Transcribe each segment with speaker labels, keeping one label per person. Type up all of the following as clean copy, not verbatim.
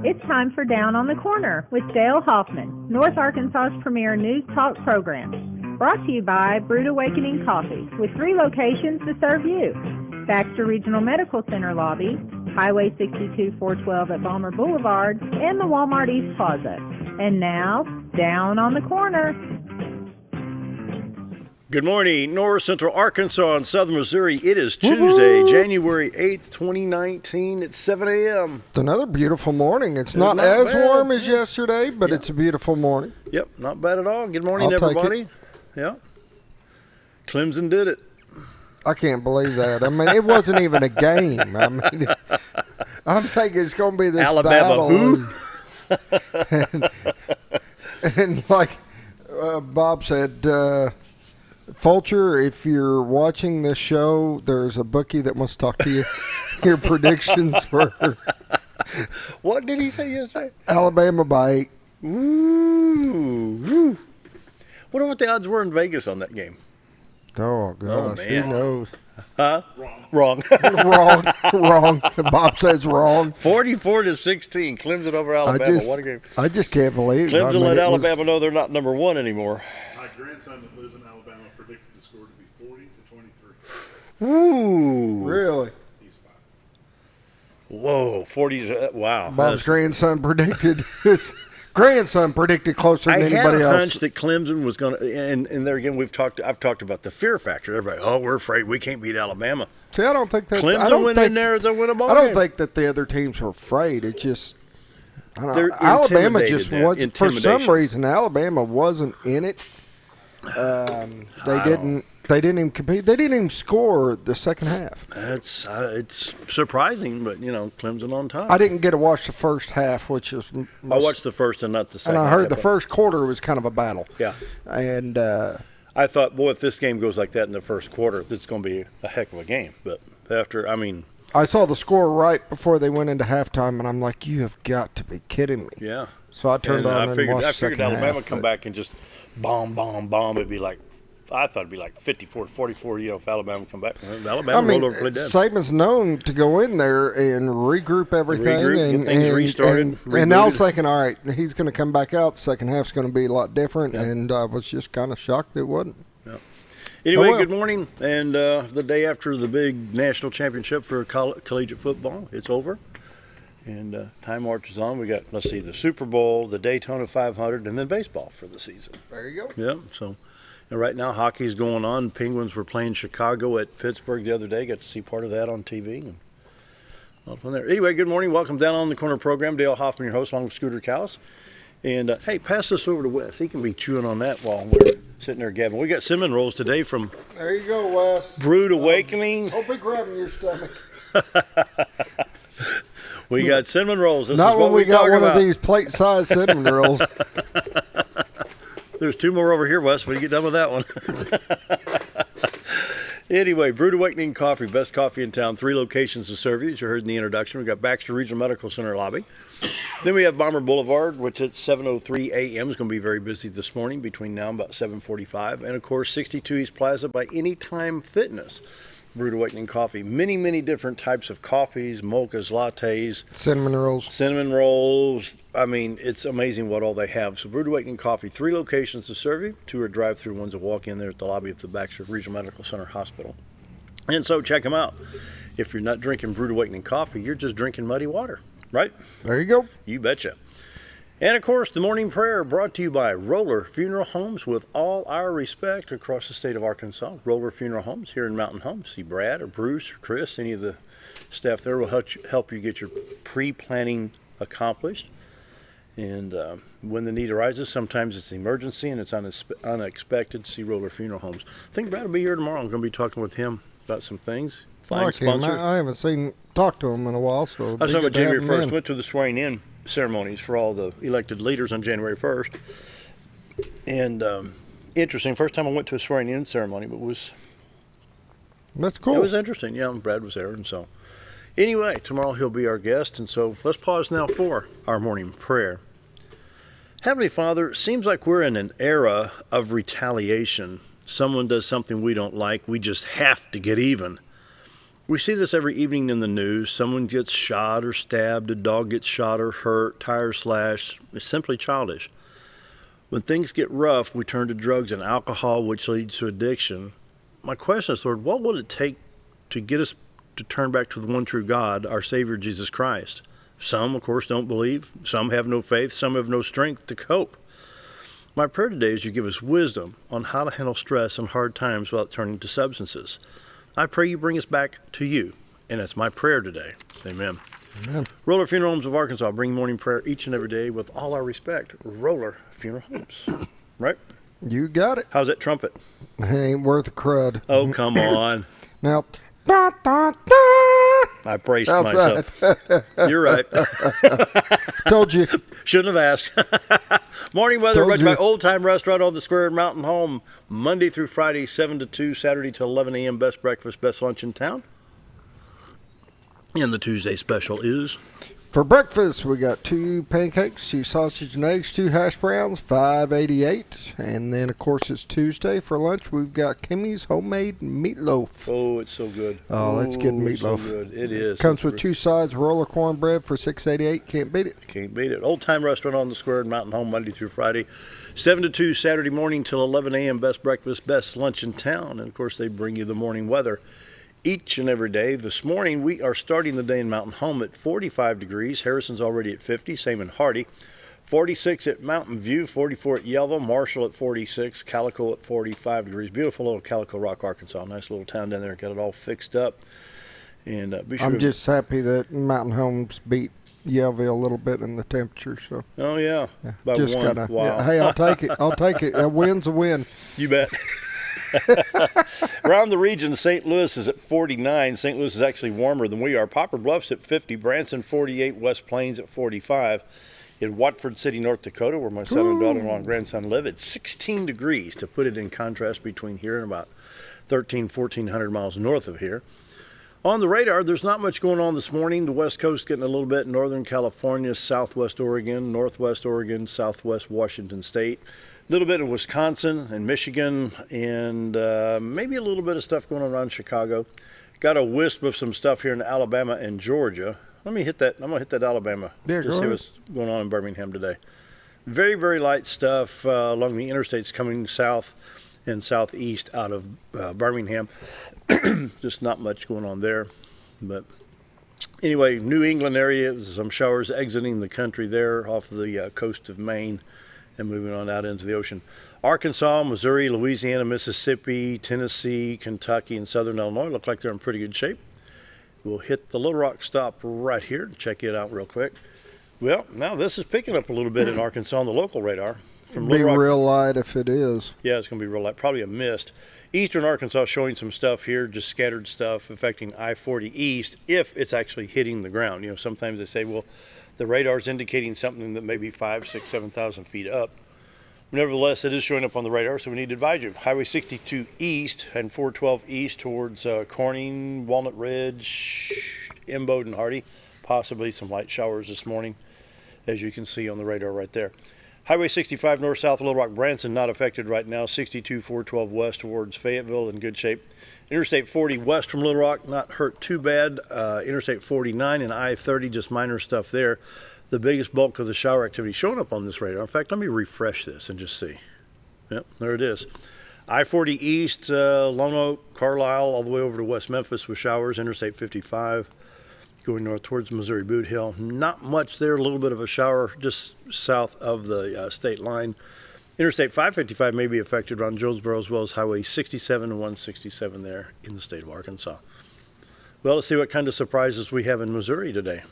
Speaker 1: It's time for Down on the Corner with Dale Hoffman, North Arkansas's premier news talk program. Brought to you by Brewed Awakening Coffee, with 3 locations to serve you. Baxter Regional Medical Center lobby, Highway 62 412 at Balmer Boulevard, and the Walmart East Plaza. And now, Down on the Corner.
Speaker 2: Good morning, North Central Arkansas and Southern Missouri. It is Tuesday, January 8th, 2019 at 7 a.m.
Speaker 3: It's another beautiful morning. It's not as
Speaker 2: bad.
Speaker 3: warm as yesterday, but it's a beautiful morning.
Speaker 2: Yep, not bad at all. Good morning, everybody. Yeah. Clemson did it.
Speaker 3: I can't believe that. I mean, it wasn't even a game. I mean, I'm thinking it's going to be this
Speaker 2: Alabama
Speaker 3: battle. And like Bob said, Fulcher, if you're watching this show, there's a bookie that wants to talk to you. Your predictions for
Speaker 2: what did he say yesterday?
Speaker 3: Alabama by 8.
Speaker 2: Ooh. Wonder what the odds were in Vegas on that game.
Speaker 3: Oh, gosh.
Speaker 2: Man.
Speaker 3: Who knows?
Speaker 2: Huh? Wrong.
Speaker 3: Wrong. Bob says wrong.
Speaker 2: 44-16. Clemson over Alabama. What a game.
Speaker 3: I just can't believe it.
Speaker 2: Clemson let Alabama know they're not number 1 anymore.
Speaker 4: My grandson that lives in Alabama predicted the score to be 40-23.
Speaker 2: Ooh.
Speaker 3: Really?
Speaker 4: He's 5.
Speaker 2: Whoa, 40. Wow.
Speaker 3: Bob's grandson predicted his grandson predicted closer than anybody else.
Speaker 2: I had a hunch that Clemson was going to, and there again, I've talked about the fear factor. Everybody, we're afraid we can't beat Alabama.
Speaker 3: See, I don't think that
Speaker 2: Clemson went in there to win a ball
Speaker 3: I don't
Speaker 2: game.
Speaker 3: think that the other teams were afraid. It just, I don't
Speaker 2: They're
Speaker 3: know. Alabama
Speaker 2: intimidated
Speaker 3: just
Speaker 2: now.
Speaker 3: wasn't. For some reason, Alabama wasn't in it. They didn't even compete. They didn't even score the second half.
Speaker 2: It's surprising, but Clemson on top.
Speaker 3: I didn't get to watch the first half, which is.
Speaker 2: I watched the first and not the second.
Speaker 3: And I heard
Speaker 2: half,
Speaker 3: the first quarter was kind of a battle.
Speaker 2: Yeah.
Speaker 3: And
Speaker 2: I thought, boy, if this game goes like that in the first quarter, it's going to be a heck of a game. But after,
Speaker 3: I saw the score right before they went into halftime, and I'm like, you have got to be kidding me.
Speaker 2: Yeah.
Speaker 3: So I turned on and watched
Speaker 2: I figured
Speaker 3: the second
Speaker 2: Alabama
Speaker 3: half,
Speaker 2: come back and just bomb. It'd be like, I thought it'd be like 54-44. If Alabama come back, Alabama rolled over, played dead.
Speaker 3: Saban's known to go in there and regroup everything,
Speaker 2: get things restarted.
Speaker 3: And I was thinking, all right, he's going to come back out. The second half's going to be a lot different, and I was just kind of shocked it wasn't.
Speaker 2: Yeah. Anyway, good morning, and the day after the big national championship for collegiate football, it's over. And time marches on. We got, the Super Bowl, the Daytona 500, and then baseball for the season.
Speaker 3: There you go.
Speaker 2: Yeah, so and right now hockey's going on. Penguins were playing Chicago at Pittsburgh the other day. Got to see part of that on TV. And a lot of fun there. Anyway, good morning. Welcome Down on the Corner program. Dale Hoffman, your host, along with Scooter Cowles. And, hey, pass this over to Wes. He can be chewing on that while we're sitting there gabbing. We got cinnamon rolls today from
Speaker 3: There you go, Wes.
Speaker 2: Brewed Awakening.
Speaker 3: Don't be grabbing your stomach.
Speaker 2: We got cinnamon rolls. This
Speaker 3: Not
Speaker 2: is what
Speaker 3: when we got
Speaker 2: talk
Speaker 3: one
Speaker 2: about.
Speaker 3: of these plate-sized cinnamon rolls.
Speaker 2: There's 2 more over here, Wes, when you get done with that one. Anyway, Brewed Awakening Coffee, best coffee in town. 3 locations to serve you, as you heard in the introduction. We've got Baxter Regional Medical Center lobby. Then we have Balmer Boulevard, which at 7:03 a.m. is going to be very busy this morning between now and about 7:45. And, of course, 62 East Plaza by Anytime Fitness. Brewed Awakening Coffee. Many, many different types of coffees, mochas, lattes.
Speaker 3: Cinnamon rolls.
Speaker 2: It's amazing what all they have. So Brewed Awakening Coffee, 3 locations to serve you. 2 are drive-through, one's a walk-in there at the lobby of the Baxter Regional Medical Center Hospital. And so check them out. If you're not drinking Brewed Awakening Coffee, you're just drinking muddy water, right?
Speaker 3: There you go.
Speaker 2: You betcha. And, of course, the morning prayer brought to you by Roller Funeral Homes. With all our respect across the state of Arkansas, Roller Funeral Homes here in Mountain Home. See Brad or Bruce or Chris, any of the staff there will help you get your pre-planning accomplished. And when the need arises, sometimes it's an emergency and it's unexpected. See Roller Funeral Homes. I think Brad will be here tomorrow. I'm going to be talking with him about some things.
Speaker 3: I haven't talked to him in a while. So
Speaker 2: I saw him on January 1st. Went to the swearing-in ceremonies for all the elected leaders on January 1st. And interesting. First time I went to a swearing-in ceremony, but
Speaker 3: that's cool.
Speaker 2: It was interesting. Yeah, and Brad was there, and so anyway, tomorrow he'll be our guest, and so let's pause now for our morning prayer. Heavenly Father, it seems like we're in an era of retaliation. Someone does something we don't like, we just have to get even. We see this every evening in the news. Someone gets shot or stabbed, a dog gets shot or hurt, tires slashed. It's simply childish. When things get rough, we turn to drugs and alcohol, which leads to addiction. My question is, Lord, what will it take to get us to turn back to the one true God, our Savior, Jesus Christ? Some, of course, don't believe. Some have no faith. Some have no strength to cope. My prayer today is you give us wisdom on how to handle stress and hard times without turning to substances. I pray you bring us back to you, and that's my prayer today. Amen.
Speaker 3: Amen.
Speaker 2: Roller Funeral Homes of Arkansas bring morning prayer each and every day with all our respect. Roller Funeral Homes. Right?
Speaker 3: You got it.
Speaker 2: How's that trumpet?
Speaker 3: Ain't worth a crud.
Speaker 2: Oh, come on.
Speaker 3: Now, da, da, da.
Speaker 2: I braced
Speaker 3: How's
Speaker 2: myself. You're right.
Speaker 3: Told you.
Speaker 2: Shouldn't have asked. Morning weather
Speaker 3: Told
Speaker 2: brought
Speaker 3: you.
Speaker 2: by Old Time Restaurant on the Square in Mountain Home, Monday through Friday, 7 to 2, Saturday till 11 a.m. Best breakfast, best lunch in town. And the Tuesday special is
Speaker 3: For breakfast, we got 2 pancakes, 2 sausage and eggs, 2 hash browns, $5.88. And then, of course, it's Tuesday. For lunch, we've got Kimmy's homemade meatloaf.
Speaker 2: oh, it's so good.
Speaker 3: Oh, that's good
Speaker 2: It's so
Speaker 3: meatloaf.
Speaker 2: good. It is.
Speaker 3: Comes
Speaker 2: It's
Speaker 3: with 2 sides, roller cornbread for $6.88. Can't beat it.
Speaker 2: Can't beat it. Old Time Restaurant on the Square in Mountain Home, Monday through Friday, 7 to 2, Saturday morning till 11 a.m. Best breakfast, best lunch in town. And, of course, they bring you the morning weather each and every day. This morning, we are starting the day in Mountain Home at 45 degrees. Harrison's already at 50, same in Hardy. 46 at Mountain View, 44 at Yellville, Marshall at 46, Calico at 45 degrees. Beautiful little Calico Rock, Arkansas. Nice little town down there. Got it all fixed up. And be sure
Speaker 3: I'm just happy that Mountain Homes beat Yellville a little bit in the temperature. So
Speaker 2: Oh, yeah. By
Speaker 3: just
Speaker 2: one.
Speaker 3: kind of,
Speaker 2: Wow.
Speaker 3: hey, I'll take it. I'll take it. A win's a win.
Speaker 2: You bet. Around the region, St. Louis is at 49. St. Louis is actually warmer than we are. Poplar Bluff's at 50. Branson 48. West Plains at 45. In Watford City, North Dakota, where my son and daughter-in-law and grandson live, it's 16 degrees, to put it in contrast between here and about 1,400 miles north of here. On the radar, there's not much going on this morning. The West Coast getting a little bit. Northern California, Southwest Oregon, Northwest Oregon, Southwest Washington State. A little bit of Wisconsin and Michigan, and maybe a little bit of stuff going on around Chicago. Got a wisp of some stuff here in Alabama and Georgia. Let me hit that. I'm going to hit that Alabama.
Speaker 3: Yeah,
Speaker 2: just
Speaker 3: go
Speaker 2: see
Speaker 3: ahead.
Speaker 2: what's going on in Birmingham today. Very, very light stuff along the interstates coming south and southeast out of Birmingham. Just not much going on there. But anyway, New England area, some showers exiting the country there off the coast of Maine and moving on out into the ocean. Arkansas, Missouri, Louisiana, Mississippi, Tennessee, Kentucky, and southern Illinois look like they're in pretty good shape. We'll hit the Little Rock stop right here and check it out real quick. Well, now this is picking up a little bit in Arkansas on the local radar. From
Speaker 3: Be
Speaker 2: Little Rock,
Speaker 3: real light if it is.
Speaker 2: yeah, it's going to be real light, probably a mist. Eastern Arkansas showing some stuff here, just scattered stuff affecting I-40 east if it's actually hitting the ground. You know, sometimes they say, well, the radar's indicating something that may be 5, 6, 7,000 feet up. Nevertheless, it is showing up on the radar, so we need to advise you. Highway 62 east and 412 east towards Corning, Walnut Ridge, Embode, and Hardy. Possibly some light showers this morning, as you can see on the radar right there. Highway 65 north-south, Little Rock, Branson, not affected right now. 62, 412 west towards Fayetteville, in good shape. Interstate 40 west from Little Rock, not hurt too bad. Interstate 49 and I-30, just minor stuff there. The biggest bulk of the shower activity showing up on this radar. In fact, let me refresh this and just see. Yep, there it is. I-40 east, Lone Oak, Carlisle, all the way over to West Memphis with showers. Interstate 55 going north towards Missouri Boot Hill. Not much there, a little bit of a shower just south of the state line. Interstate 555 may be affected around Jonesboro, as well as Highway 67 and 167 there in the state of Arkansas. Well, let's see what kind of surprises we have in Missouri today.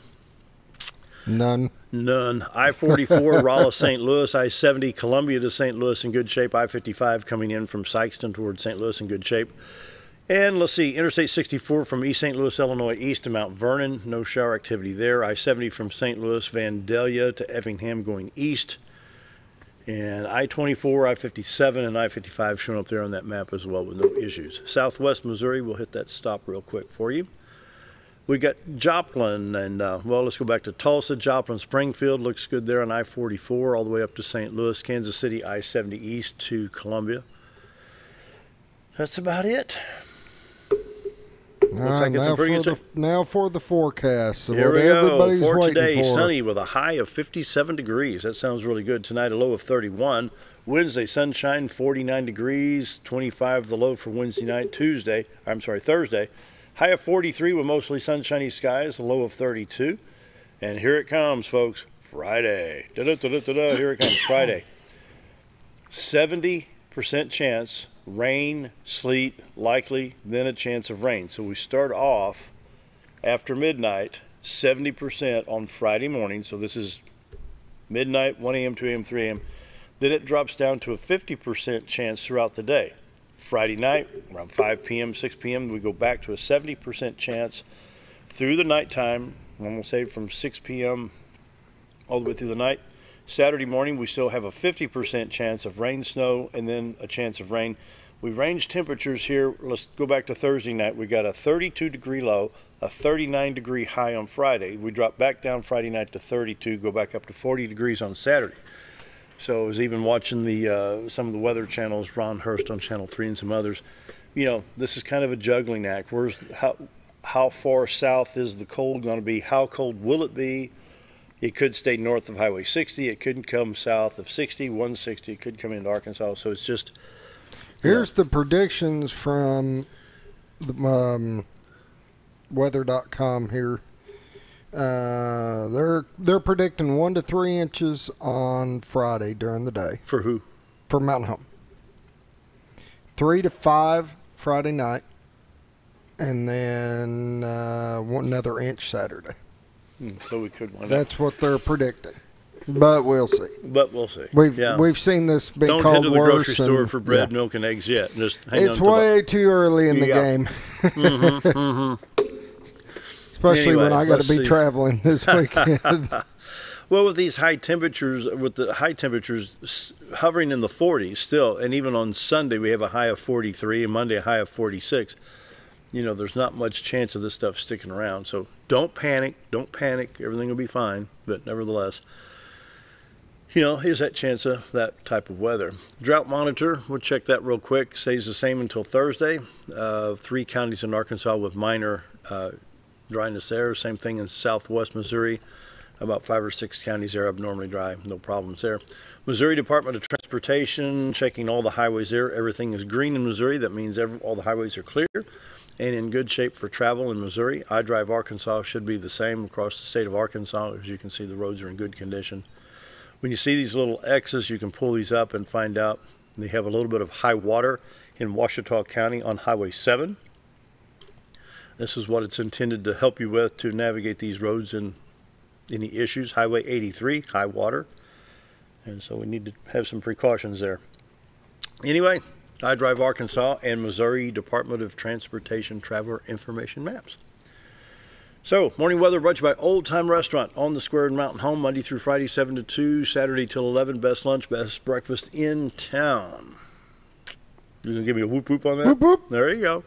Speaker 3: None.
Speaker 2: None. I-44, Rolla, St. Louis. I-70, Columbia to St. Louis in good shape. I-55 coming in from Sykeston towards St. Louis in good shape. And let's see, Interstate 64 from East St. Louis, Illinois, east to Mount Vernon. No shower activity there. I-70 from St. Louis, Vandalia to Effingham going east. And I-24, I-57, and I-55 shown up there on that map as well with no issues. Southwest Missouri, we'll hit that stop real quick for you. We got Joplin, and well, let's go back to Tulsa. Joplin, Springfield looks good there on I-44 all the way up to St. Louis. Kansas City, I-70 east to Columbia. That's about it. Looks like it's a pretty good
Speaker 3: now for the forecast. So
Speaker 2: Here
Speaker 3: what
Speaker 2: we go.
Speaker 3: everybody's
Speaker 2: For
Speaker 3: waiting
Speaker 2: today,
Speaker 3: for.
Speaker 2: sunny with a high of 57 degrees. That sounds really good. Tonight, a low of 31. Wednesday, sunshine, 49 degrees. 25 the low for Wednesday night. Thursday, high of 43 with mostly sunshiny skies. A low of 32. And here it comes, folks. Friday. Da-da-da-da-da-da. Here it comes. Friday. 70% chance. Rain, sleet, likely, then a chance of rain. So we start off after midnight, 70% on Friday morning. So this is midnight, 1 a.m., 2 a.m., 3 a.m. Then it drops down to a 50% chance throughout the day. Friday night, around 5 p.m., 6 p.m., we go back to a 70% chance through the nighttime. I'm going to say from 6 p.m. all the way through the night. Saturday morning, we still have a 50% chance of rain, snow, and then a chance of rain. We range temperatures here. Let's go back to Thursday night. We got a 32-degree low, a 39-degree high on Friday. We drop back down Friday night to 32, go back up to 40 degrees on Saturday. So I was even watching some of the weather channels, Ron Hurst on Channel 3 and some others. You know, this is kind of a juggling act. How far south is the cold going to be? How cold will it be? It could stay north of Highway 60. It couldn't come south of 60, 160. It could come into Arkansas. So it's just...
Speaker 3: Here's the predictions from the, weather.com here. They're predicting 1 to 3 inches on Friday during the day.
Speaker 2: For who?
Speaker 3: For Mountain Home. 3 to 5 Friday night. And then another inch Saturday.
Speaker 2: So we could wind
Speaker 3: That's what they're predicting. But we'll see. We've seen this be
Speaker 2: Don't
Speaker 3: called
Speaker 2: head to the
Speaker 3: worse.
Speaker 2: grocery store for bread, milk, and eggs yet. Just hang on
Speaker 3: It's
Speaker 2: to
Speaker 3: way too early in the game. Especially when I got to be traveling this weekend.
Speaker 2: Well, with these high temperatures, hovering in the 40s still, and even on Sunday we have a high of 43, and Monday a high of 46. You know, there's not much chance of this stuff sticking around. So don't panic. Everything will be fine. But nevertheless, you know, is that chance of that type of weather. Drought monitor, we'll check that real quick. Stays the same until Thursday. 3 counties in Arkansas with minor dryness there. Same thing in southwest Missouri. About 5 or 6 counties there abnormally dry. No problems there. Missouri Department of Transportation, checking all the highways there. Everything is green in Missouri. That means all the highways are clear and in good shape for travel in Missouri. iDrive Arkansas should be the same across the state of Arkansas. As you can see, the roads are in good condition. When you see these little X's, you can pull these up and find out they have a little bit of high water in Ouachita County on Highway 7. This is what it's intended to help you with to navigate these roads and any issues. Highway 83, high water. And so we need to have some precautions there. Anyway, iDrive Arkansas and Missouri Department of Transportation Traveler Information Maps. So, morning weather brought to you by Old Time Restaurant on the square in Mountain Home, Monday through Friday, 7 to 2, Saturday till 11. Best lunch, best breakfast in town. You gonna give me a whoop whoop on that?
Speaker 3: Whoop whoop.
Speaker 2: There you go.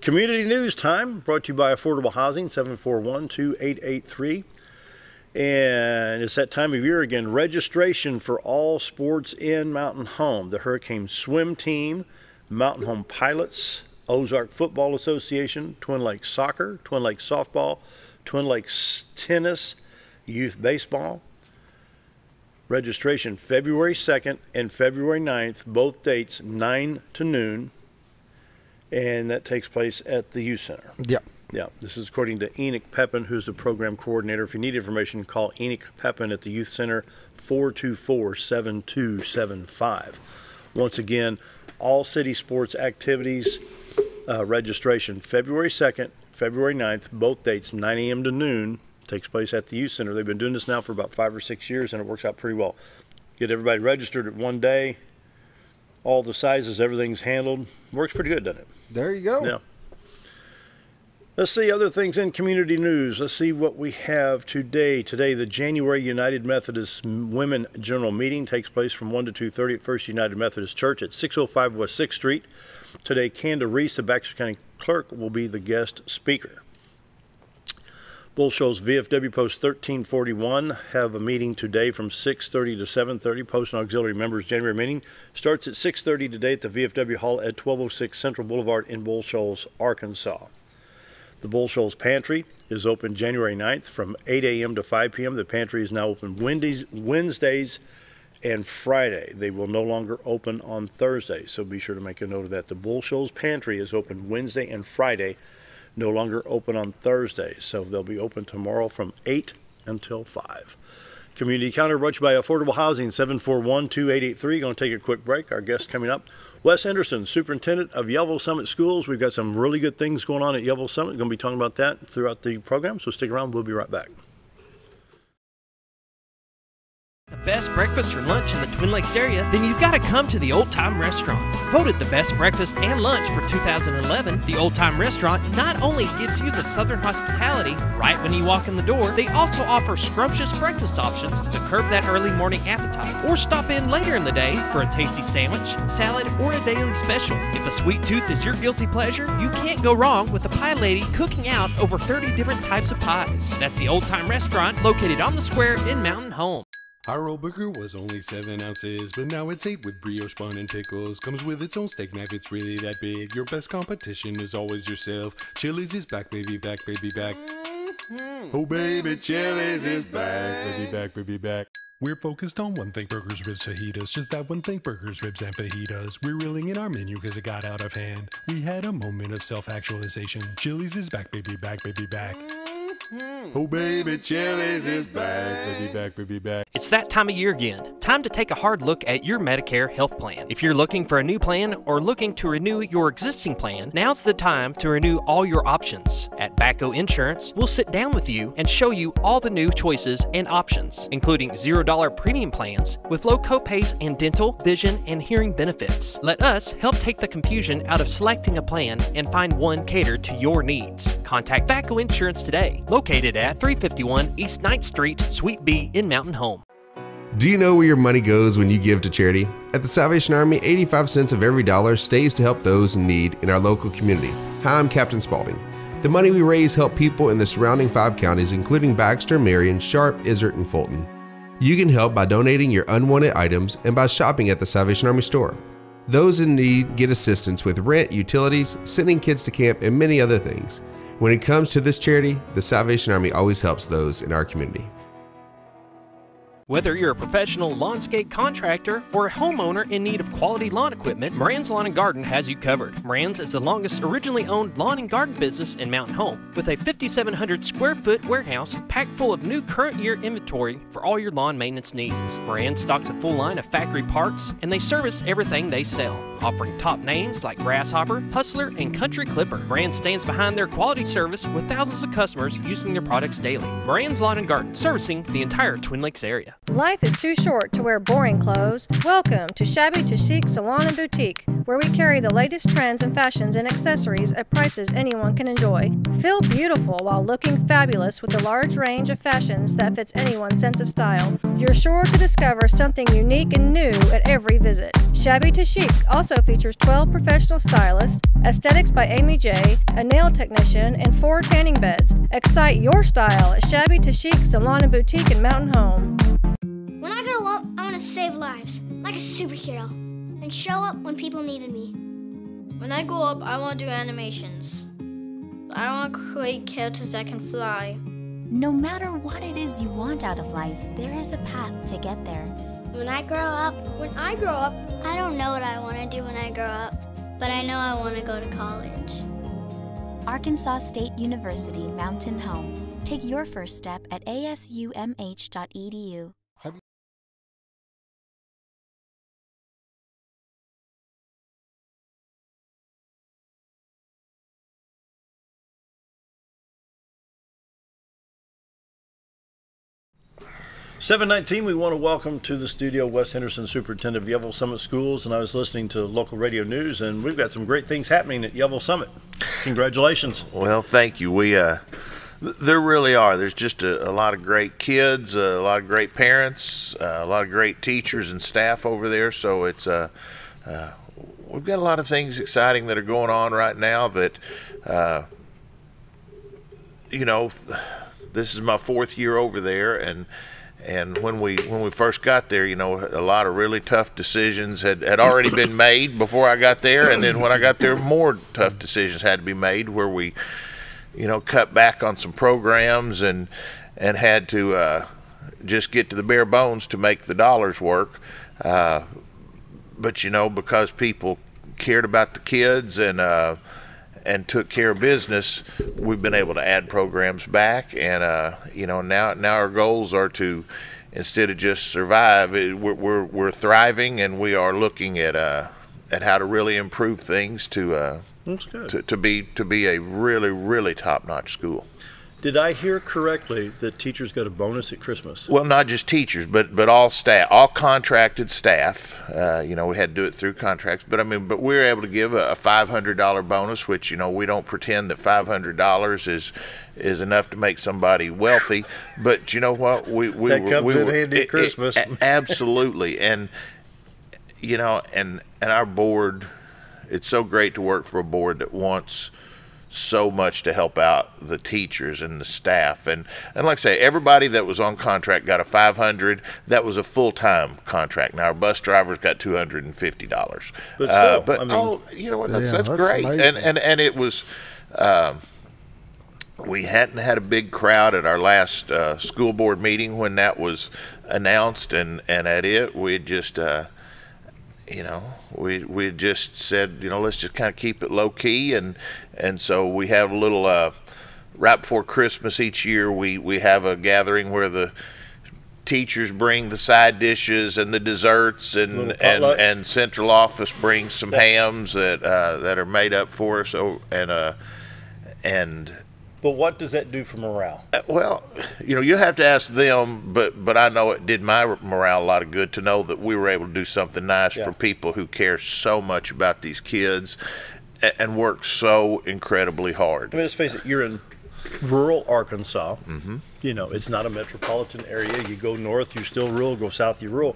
Speaker 2: Community news time brought to you by Affordable Housing, 741-2883. And it's that time of year again. Registration for all sports in Mountain Home. The Hurricane Swim Team, Mountain Home Pilots, Ozark Football Association, Twin Lakes Soccer, Twin Lakes Softball, Twin Lakes Tennis, Youth Baseball. Registration February 2nd and February 9th, both dates 9 to noon. And that takes place at the Youth Center.
Speaker 3: Yep.
Speaker 2: Yeah, this is according to Enoch Pepin, who's the program coordinator. If you need information, call Enoch Pepin at the Youth Center, 424-7275. Once again, all city sports activities registration February 2nd, February 9th, both dates 9 a.m. to noon, takes place at the Youth Center. They've been doing this now for about 5 or 6 years, and it works out pretty well. Get everybody registered at one day, all the sizes, everything's handled. Works pretty good, doesn't it?
Speaker 3: There you go.
Speaker 2: Yeah. Let's see other things in community news. Let's see what we have today. Today, the January United Methodist Women General Meeting takes place from 1 to 2:30 at First United Methodist Church at 605 West 6th Street. Today, Kanda Reese, the Baxter County Clerk, will be the guest speaker. Bull Shoals VFW Post 1341 have a meeting today from 6:30 to 7:30. Post and Auxiliary Members January meeting starts at 6:30 today at the VFW Hall at 1206 Central Boulevard in Bull Shoals, Arkansas. The Bull Shoals Pantry is open January 9th from 8 a.m. to 5 p.m. The pantry is now open Wednesdays and Friday. They will no longer open on Thursday, so be sure to make a note of that. The Bull Shoals Pantry is open Wednesday and Friday, no longer open on Thursday. So they'll be open tomorrow from 8 until 5. Community Counter brought to you by Affordable Housing, 741-2883. Going to take a quick break. Our guest coming up, Wes Henderson, Superintendent of Yellville-Summit Schools. We've got some really good things going on at Yellville-Summit. Going to be talking about that throughout the program, so stick around. We'll be right back.
Speaker 5: The best breakfast or lunch in the Twin Lakes area, then you've got to come to the Old Time Restaurant. Voted the best breakfast and lunch for 2011, the Old Time Restaurant not only gives you the Southern hospitality right when you walk in the door, they also offer scrumptious breakfast options to curb that early morning appetite. Or stop in later in the day for a tasty sandwich, salad, or a daily special. If a sweet tooth is your guilty pleasure, you can't go wrong with the Pie Lady cooking out over 30 different types of pies. That's the Old Time Restaurant located on the square in Mountain Home.
Speaker 6: Our old burger was only 7 ounces, but now it's 8 with brioche bun and pickles. Comes with its own steak knife, it's really that big. Your best competition is always yourself. Chili's is back, baby, back, baby, back. Oh, baby, Chili's is back, baby, back, baby, back. We're focused on one thing, burgers, ribs, fajitas. Just that one thing, burgers, ribs, and fajitas. We're reeling in our menu because it got out of hand. We had a moment of self-actualization. Chili's is back, baby, back, baby, back. Oh, baby, Chili's is back, baby, back, baby, back.
Speaker 5: It's that time of year again. Time to take a hard look at your Medicare health plan. If you're looking for a new plan or looking to renew your existing plan, now's the time to renew all your options. At Bacco Insurance, we'll sit down with you and show you all the new choices and options, including $0 premium plans with low copays and dental, vision, and hearing benefits. Let us help take the confusion out of selecting a plan and find one catered to your needs. Contact Bacco Insurance today, located at 351 East 9th Street, Suite B in Mountain Home.
Speaker 7: Do you know where your money goes when you give to charity? At the Salvation Army, 85 cents of every dollar stays to help those in need in our local community. Hi, I'm Captain Spaulding. The money we raise help people in the surrounding 5 counties, including Baxter, Marion, Sharp, Izzard, and Fulton. You can help by donating your unwanted items and by shopping at the Salvation Army store. Those in need get assistance with rent, utilities, sending kids to camp, and many other things. When it comes to this charity, the Salvation Army always helps those in our community.
Speaker 5: Whether you're a professional lawnscape contractor or a homeowner in need of quality lawn equipment, Moran's Lawn & Garden has you covered. Moran's is the longest originally owned lawn and garden business in Mountain Home, with a 5,700 square foot warehouse packed full of new current year inventory for all your lawn maintenance needs. Moran stocks a full line of factory parts, and they service everything they sell, offering top names like Grasshopper, Hustler, and Country Clipper. Moran stands behind their quality service with thousands of customers using their products daily. Moran's Lawn & Garden, servicing the entire Twin Lakes area.
Speaker 8: Life is too short to wear boring clothes. Welcome to Shabby to Chic Salon and Boutique, where we carry the latest trends and fashions and accessories at prices anyone can enjoy. Feel beautiful while looking fabulous with a large range of fashions that fits anyone's sense of style. You're sure to discover something unique and new at every visit. Shabby to Chic also features 12 professional stylists, aesthetics by Amy J, a nail technician, and 4 tanning beds. Excite your style at Shabby to Chic Salon and Boutique in Mountain Home.
Speaker 9: When I grow up, I want to save lives, like a superhero, and show up when people needed me.
Speaker 10: When I grow up, I want to do animations. I want to create characters that can fly.
Speaker 11: No matter what it is you want out of life, there is a path to get there.
Speaker 9: When I grow up, I don't know what I want to do when I grow up, but I know I want to go to college.
Speaker 11: Arkansas State University Mountain Home. Take your first step at asumh.edu.
Speaker 2: $7:19, we want to welcome to the studio Wes Henderson, Superintendent of Yellville-Summit Schools, and I was listening to local radio news, and we've got some great things happening at Yellville-Summit. Congratulations.
Speaker 12: Well, thank you. There really are. There's just a lot of great kids, a lot of great parents, a lot of great teachers and staff over there, so it's we've got a lot of things exciting that are going on right now that, this is my 4th year over there, and when we first got there, a lot of really tough decisions had already been made before I got there, and then when I got there, more tough decisions had to be made where we cut back on some programs and had to just get to the bare bones to make the dollars work. But because people cared about the kids and took care of business, we've been able to add programs back. And now our goals are to, instead of just survive, we're thriving, and we are looking at how to really improve things to be a really, really top-notch school.
Speaker 2: Did I hear correctly that teachers got a bonus at Christmas?
Speaker 12: Well, not just teachers, but all staff, all contracted staff. We had to do it through contracts, but we were able to give a $500 bonus, which we don't pretend that $500 is enough to make somebody wealthy. But you know what? We
Speaker 2: comes in handy at Christmas.
Speaker 12: Absolutely, and our board. It's so great to work for a board that wants so much to help out the teachers and the staff, and like I say, everybody that was on contract got a $500. That was a full-time contract. Now our bus drivers got $250.
Speaker 2: But
Speaker 12: that's great. And it was we hadn't had a big crowd at our last school board meeting when that was announced, and at it we just we just said, let's just kind of keep it low key, and so we have a little right before Christmas each year we have a gathering where the teachers bring the side dishes and the desserts, and central office brings some hams that are made up for us.
Speaker 2: But what does that do for morale?
Speaker 12: Well, you have to ask them, but I know it did my morale a lot of good to know that we were able to do something nice for people who care so much about these kids and work so incredibly hard.
Speaker 2: Let's face it, you're in rural Arkansas.
Speaker 12: Mm-hmm.
Speaker 2: It's not a metropolitan area. You go north, you're still rural. Go south, you're rural.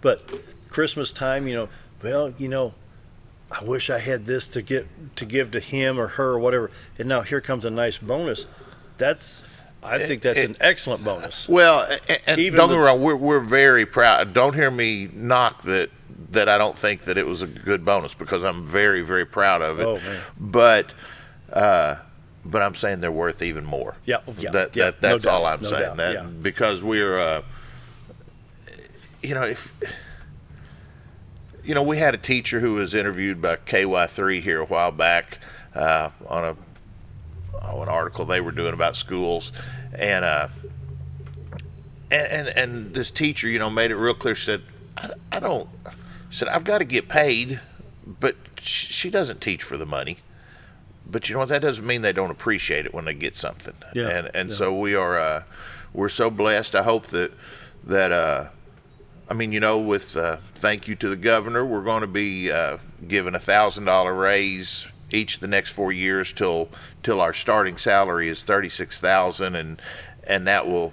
Speaker 2: But Christmas time, I wish I had this to give to him or her or whatever. And now here comes a nice bonus. I think that's an excellent bonus.
Speaker 12: Well, and don't get me wrong, we're very proud. Don't hear me knock that I don't think that it was a good bonus, because I'm very, very proud of it.
Speaker 2: Oh, man.
Speaker 12: But I'm saying they're worth even more.
Speaker 2: Yeah.
Speaker 12: That's
Speaker 2: no
Speaker 12: all
Speaker 2: doubt,
Speaker 12: I'm
Speaker 2: no
Speaker 12: saying.
Speaker 2: doubt,
Speaker 12: Because we're we had a teacher who was interviewed by KY3 here a while back on an article they were doing about schools, and this teacher, made it real clear. She said, I've got to get paid, but she doesn't teach for the money. But you know what? That doesn't mean they don't appreciate it when they get something.
Speaker 2: Yeah.
Speaker 12: So we're so blessed. I hope that with thank you to the governor, we're going to be giving a $1,000 raise each of the next 4 years till our starting salary is $36,000, and that will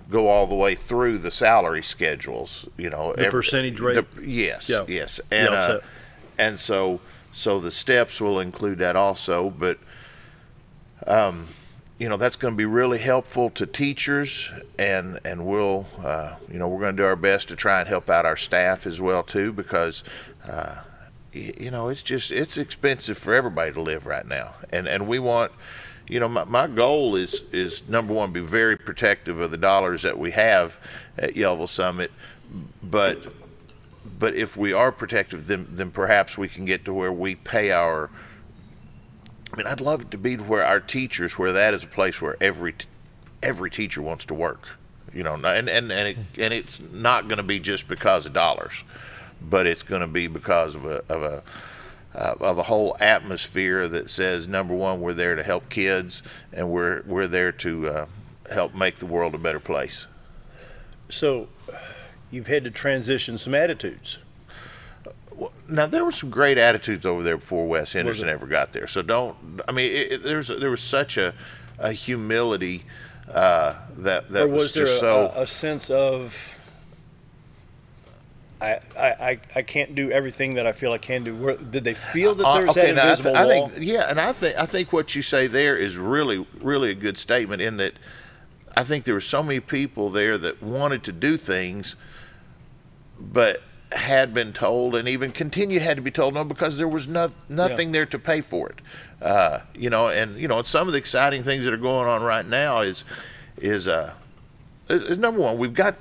Speaker 12: go all the way through the salary schedules.
Speaker 2: The percentage rate.
Speaker 12: Yes. And so the steps will include that also, but. That's going to be really helpful to teachers, and we'll, we're going to do our best to try and help out our staff as well too, because, it's expensive for everybody to live right now, and we want, my goal is number one, be very protective of the dollars that we have at Yellville-Summit, but if we are protective, then perhaps we can get to where we pay our. I'd love it to be where our teachers, where that is a place where every teacher wants to work, and it's not going to be just because of dollars, but it's going to be because of a whole atmosphere that says, number one, we're there to help kids, and we're there to help make the world a better place.
Speaker 2: So, you've had to transition some attitudes.
Speaker 12: Now, there were some great attitudes over there before Wes Henderson ever got there. So there was such a humility that
Speaker 2: or was
Speaker 12: was just
Speaker 2: there
Speaker 12: so.
Speaker 2: A sense of I can't do everything that I feel I can do. Did they feel that there's that invisible wall?
Speaker 12: I think what you say there is really, really a good statement, in that I think there were so many people there that wanted to do things, but had been told, and even continue had to be told no, because there was nothing there to pay for it. And some of the exciting things that are going on right now is number one, we've got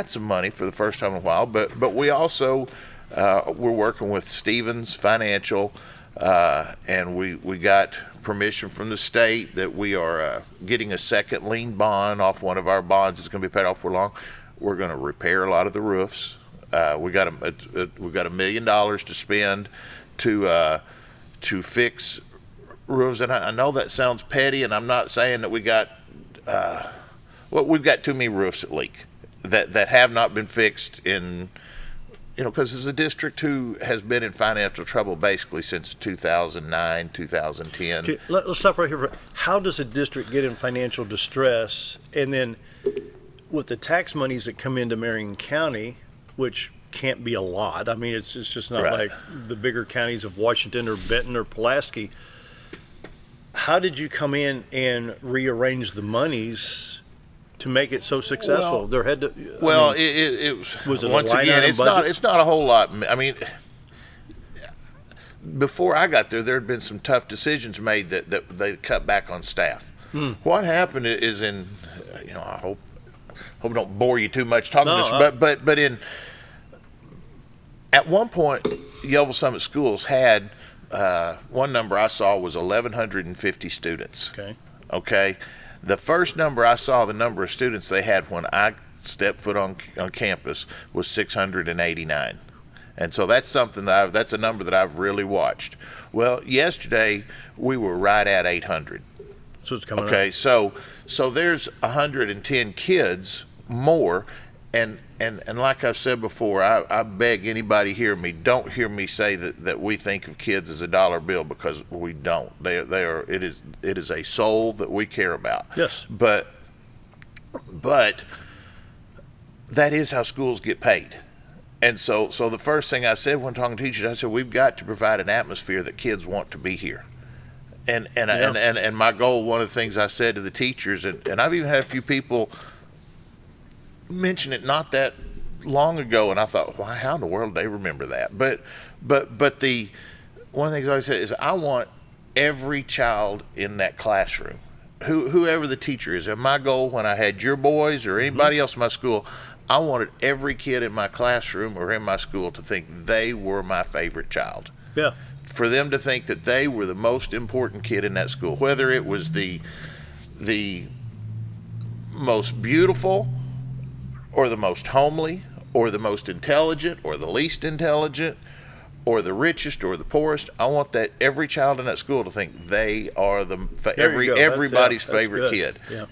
Speaker 12: some money for the first time in a while, but we also we're working with Stevens Financial, and we got permission from the state that we are getting a second lien bond off one of our bonds. It's going to be paid off for long. We're going to repair a lot of the roofs. We've got $1 million to spend to fix roofs, and I know that sounds petty, and I'm not saying that we've got too many roofs that leak that have not been fixed in, because it's a district who has been in financial trouble basically since 2009, 2010.
Speaker 2: Okay, let's stop right here. How does a district get in financial distress, and then with the tax monies that come into Marion County, which can't be a lot. I mean, it's just not
Speaker 12: Right.
Speaker 2: like the bigger counties of Washington or Benton or Pulaski. How did you come in and rearrange the monies to make it so successful?
Speaker 12: Well,
Speaker 2: there had to.
Speaker 12: it
Speaker 2: was it
Speaker 12: once
Speaker 2: a line
Speaker 12: again,
Speaker 2: item budget?
Speaker 12: it's not a whole lot. I mean, before I got there had been some tough decisions made that they cut back on staff. What happened is I hope I don't bore you too much talking this, but at one point, Yellville-Summit schools had one number I saw was 1,150 students. Okay. The first number I saw, the number of students they had when I stepped foot on campus, was 689. And so that's something that's a number that I've really watched. Well, yesterday we were right at 800.
Speaker 2: So it's coming
Speaker 12: okay,
Speaker 2: up.
Speaker 12: So there's 110 kids more, and like I've said before, I beg anybody hear me, don't hear me say that we think of kids as a dollar bill, because we don't. It is a soul that we care about.
Speaker 2: Yes.
Speaker 12: But that is how schools get paid. And so the first thing I said when talking to teachers, I said, we've got to provide an atmosphere that kids want to be here. And my goal, one of the things I said to the teachers, and I've even had a few people mention it not that long ago, and I thought, why, how in the world do they remember that? But the one of the things I always said is, I want every child in that classroom, whoever the teacher is. And my goal when I had your boys or anybody else in my school, I wanted every kid in my classroom or in my school to think they were my favorite child.
Speaker 2: Yeah.
Speaker 12: For them to think that they were the most important kid in that school, whether it was the most beautiful or the most homely or the most intelligent or the least intelligent or the richest or the poorest. I want that every child in that school to think they are everybody's favorite kid.
Speaker 2: Yeah.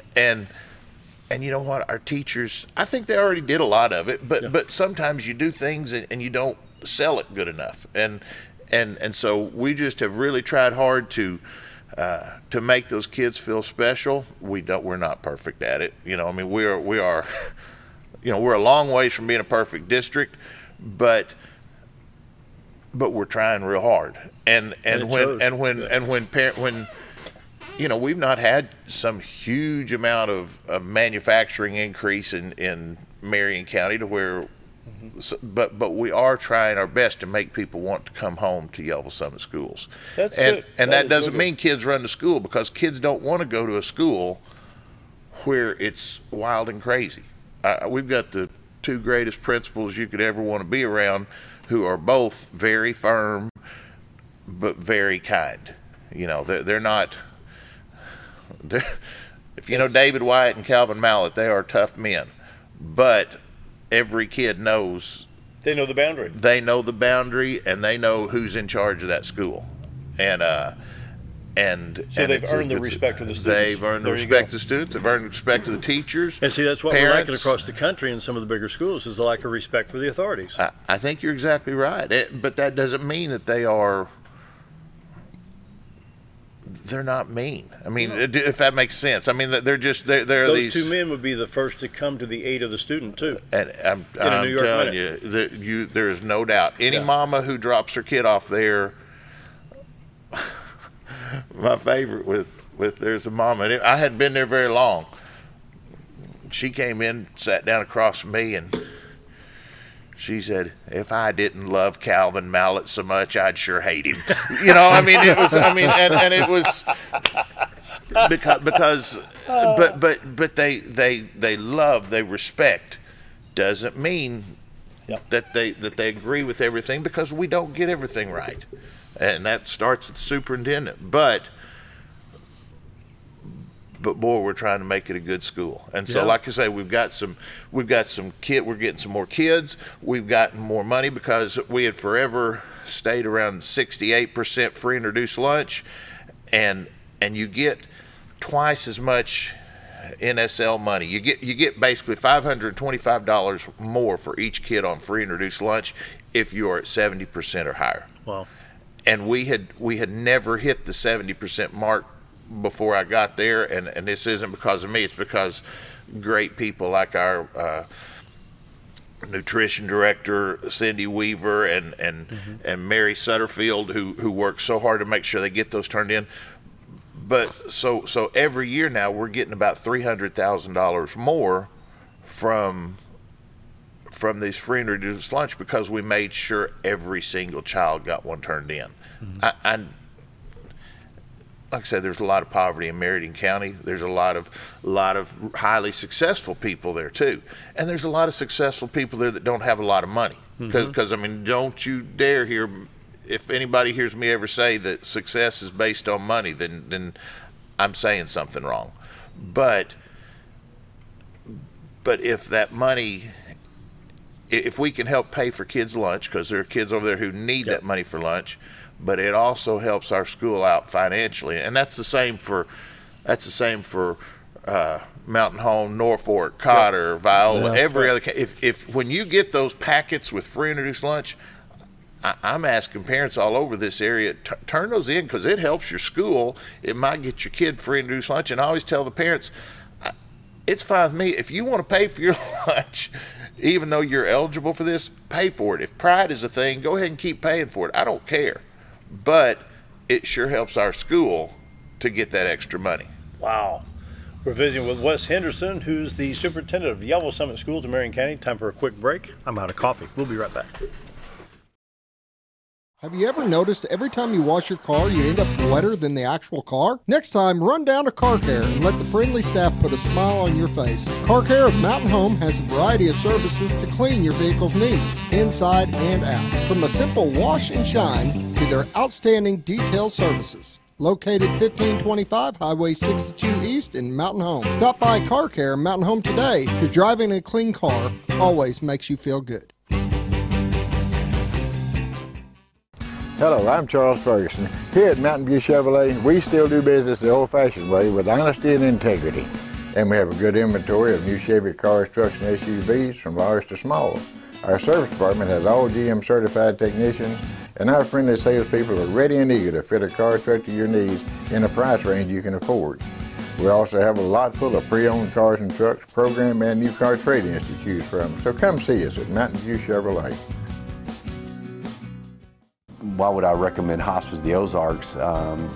Speaker 12: And you know what, our teachers, I think they already did a lot of it, but sometimes you do things and you don't sell it good enough. And so we just have really tried hard to make those kids feel special. We're not perfect at it. We are we're a long ways from being a perfect district, but we're trying real hard. And when we've not had some huge amount of manufacturing increase in Marion County to where. But we are trying our best to make people want to come home to Yellville-Summit schools.
Speaker 2: That's good.
Speaker 12: And that doesn't mean kids run to school, because kids don't want to go to a school where it's wild and crazy. We've got the two greatest principals you could ever want to be around, who are both very firm but very kind. They're not. If you know David Wyatt and Calvin Mallett, they are tough men, but every kid knows.
Speaker 2: They know the boundary.
Speaker 12: They know the boundary, and they know who's in charge of that school, and so
Speaker 2: they've earned the respect of the students.
Speaker 12: They've earned the respect of the students. They've earned the respect of the teachers.
Speaker 2: And see, that's what
Speaker 12: parents.
Speaker 2: we're lacking across the country in some of the bigger schools, is the lack of respect for the authorities.
Speaker 12: I think you're exactly right, but that doesn't mean that they're not mean. I mean, if that makes sense. I mean, they're
Speaker 2: Those
Speaker 12: these
Speaker 2: two men would be the first to come to the aid of the student too.
Speaker 12: And I'm
Speaker 2: New York
Speaker 12: telling
Speaker 2: minute.
Speaker 12: you, there is no doubt. Any mama who drops her kid off there. My favorite with there's a mama. And I hadn't been there very long. She came in, sat down across from me, and She said, if I didn't love Calvin Mallett so much, I'd sure hate him. You know, I mean, it was, I mean, and it was because but they love, they respect. Doesn't mean that they agree with everything, because we don't get everything right. And that starts with the superintendent. But boy, we're trying to make it a good school. And so, like I say, we've got some we're getting some more kids. We've gotten more money because we had forever stayed around 68% free and reduced lunch, and you get twice as much NSL money. You get basically $525 more for each kid on free and reduced lunch if you are at 70% or higher.
Speaker 2: Wow.
Speaker 12: And we had never hit the 70% mark before I got there, and this isn't because of me, it's because great people like our nutrition director Cindy Weaver and Mary Sutterfield, who work so hard to make sure they get those turned in. But so every year now we're getting about $300,000 more from these free and reduced lunch, because we made sure every single child got one turned in. Like I said, there's a lot of poverty in Meriden County. There's a lot of highly successful people there too, and there's a lot of successful people there that don't have a lot of money. Because I mean, don't you dare hear, if anybody hears me ever say that success is based on money, then I'm saying something wrong. But if that money, if we can help pay for kids' lunch, because there are kids over there who need that money for lunch, but it also helps our school out financially, and that's the same for Mountain Home, Norfolk, Cotter, Viola, every other. If when you get those packets with free and reduced lunch, I'm asking parents all over this area, turn those in, because it helps your school. It might get your kid free and reduced lunch, and I always tell the parents, it's fine with me if you want to pay for your lunch. Even though you're eligible for this, pay for it. If pride is a thing, go ahead and keep paying for it. I don't care. But it sure helps our school to get that extra money.
Speaker 2: Wow. We're visiting with Wes Henderson, who's the superintendent of Yellville-Summit Schools in Marion County. Time for a quick break. I'm out of coffee. We'll be right back.
Speaker 3: Have you ever noticed every time you wash your car, you end up wetter than the actual car? Next time, run down to Car Care and let the friendly staff put a smile on your face. Car Care of Mountain Home has a variety of services to clean your vehicle's needs, inside and out. From a simple wash and shine to their outstanding detail services. Located 1525 Highway 62 East in Mountain Home. Stop by Car Care Mountain Home today, because driving a clean car always makes you feel good.
Speaker 13: Hello, I'm Charles Ferguson. Here at Mountain View Chevrolet, we still do business the old-fashioned way with honesty and integrity. And we have a good inventory of new Chevy cars, trucks, and SUVs from large to small. Our service department has all GM certified technicians, and our friendly salespeople are ready and eager to fit a car truck to your needs in a price range you can afford. We also have a lot full of pre-owned cars and trucks, program and new car trade-ins to choose from. So come see us at Mountain View Chevrolet.
Speaker 14: Why would I recommend Hospice the Ozarks?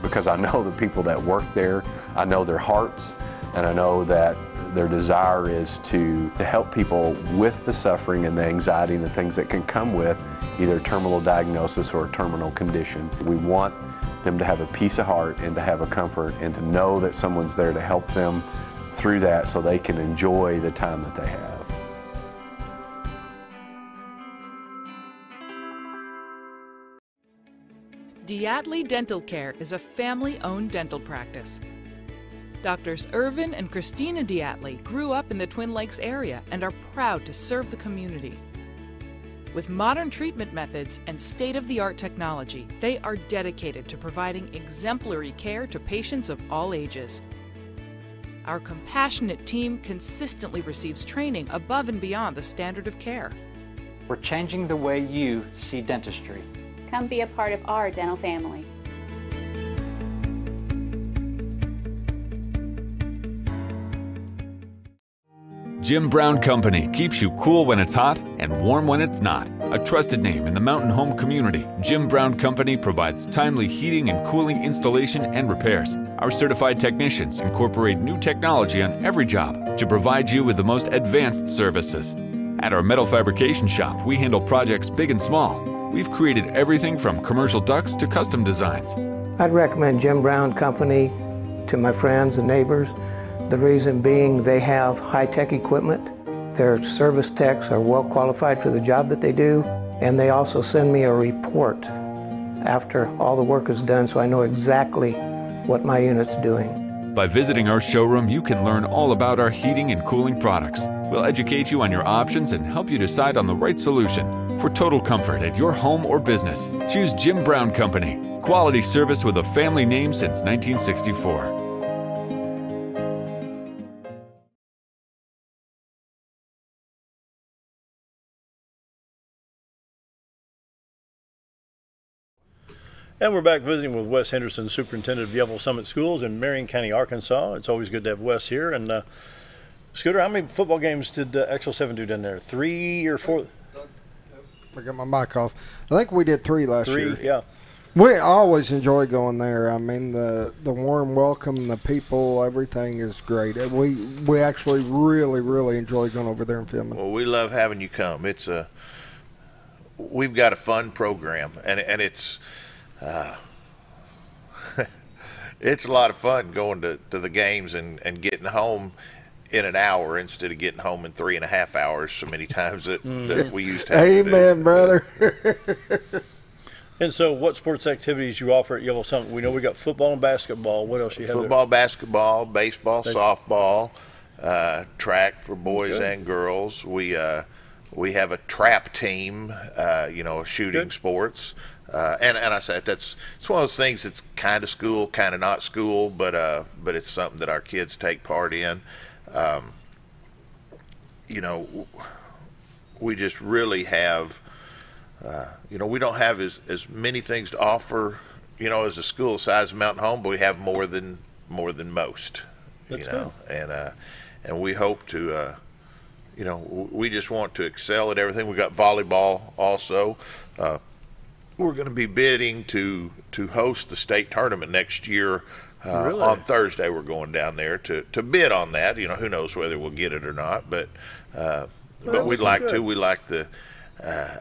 Speaker 14: Because I know the people that work there, I know their hearts, and I know that their desire is to help people with the suffering and the anxiety and the things that can come with either terminal diagnosis or a terminal condition. We want them to have a peace of heart and to have a comfort and to know that someone's there to help them through that so they can enjoy the time that they have.
Speaker 15: Diatley Dental Care is a family-owned dental practice. Doctors Irvin and Christina Diatley grew up in the Twin Lakes area and are proud to serve the community. With modern treatment methods and state-of-the-art technology, they are dedicated to providing exemplary care to patients of all ages. Our compassionate team consistently receives training above and beyond the standard of care.
Speaker 16: We're changing the way you see dentistry.
Speaker 17: Come be a part of our dental family.
Speaker 18: Jim Brown Company keeps you cool when it's hot and warm when it's not. A trusted name in the mountain home community, Jim Brown Company provides timely heating and cooling installation and repairs. Our certified technicians incorporate new technology on every job to provide you with the most advanced services. At our metal fabrication shop, we handle projects big and small. We've created everything from commercial ducts to custom designs.
Speaker 19: I'd recommend Jim Brown Company to my friends and neighbors. The reason being they have high-tech equipment. Their service techs are well qualified for the job that they do, and they also send me a report after all the work is done so I know exactly what my unit's doing.
Speaker 18: By visiting our showroom, you can learn all about our heating and cooling products. We'll educate you on your options and help you decide on the right solution. For total comfort at your home or business, choose Jim Brown Company. Quality service with a family name since 1964.
Speaker 2: And we're back visiting with Wes Henderson, Superintendent of Yellville-Summit Schools in Marion County, Arkansas. It's always good to have Wes here. And Scooter, how many football games did XL7 do down there? 3 or 4?
Speaker 3: I got my mic off. I think we did 3 last year.
Speaker 2: 3, yeah.
Speaker 3: We always enjoy going there. I mean, the warm welcome, the people, everything is great. We actually really enjoy going over there and filming.
Speaker 12: Well, we love having you come. We've got a fun program, and it's it's a lot of fun going to the games and getting home in an hour instead of getting home in 3.5 hours so many times that we used to have
Speaker 3: Amen,
Speaker 12: to do.
Speaker 3: brother.
Speaker 2: And so what sports activities you offer at Yellville-Summit? We know we got football and basketball. What else you have
Speaker 12: Football, basketball, baseball, softball, track for boys and girls. We have a trap team, shooting sports. And I said it's one of those things that's kind of school, kind of not school, but it's something that our kids take part in. We just really have, we don't have as many things to offer, as a school the size of Mountain Home, but we have more than most.
Speaker 2: That's good.
Speaker 12: And we hope to. We just want to excel at everything. We got volleyball also. We're going to be bidding to host the state tournament next year.
Speaker 2: Really?
Speaker 12: On Thursday, we're going down there to bid on that. Who knows whether we'll get it or not, but we'd like to. We like the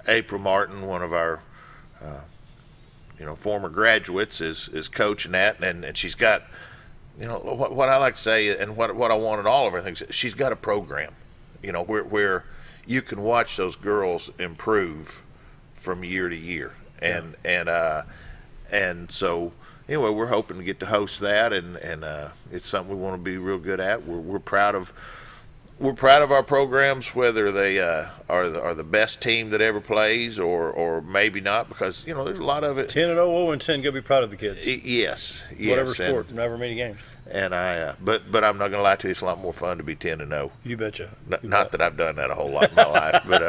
Speaker 12: April Martin, one of our former graduates, is coaching that, and she's got what I like to say, and what I want in all of her things. She's got a program, where you can watch those girls improve from year to year. And so anyway, we're hoping to get to host that, and it's something we want to be real good at. We're proud of our programs, whether they are the best team that ever plays or maybe not, because there's a lot of it.
Speaker 2: 10-0, 0-10, go be proud of the kids.
Speaker 12: Yes.
Speaker 2: Whatever sport, never many games.
Speaker 12: And but I'm not gonna lie to you, it's a lot more fun to be 10-0.
Speaker 2: You betcha.
Speaker 12: Not that I've done that a whole lot in my life, but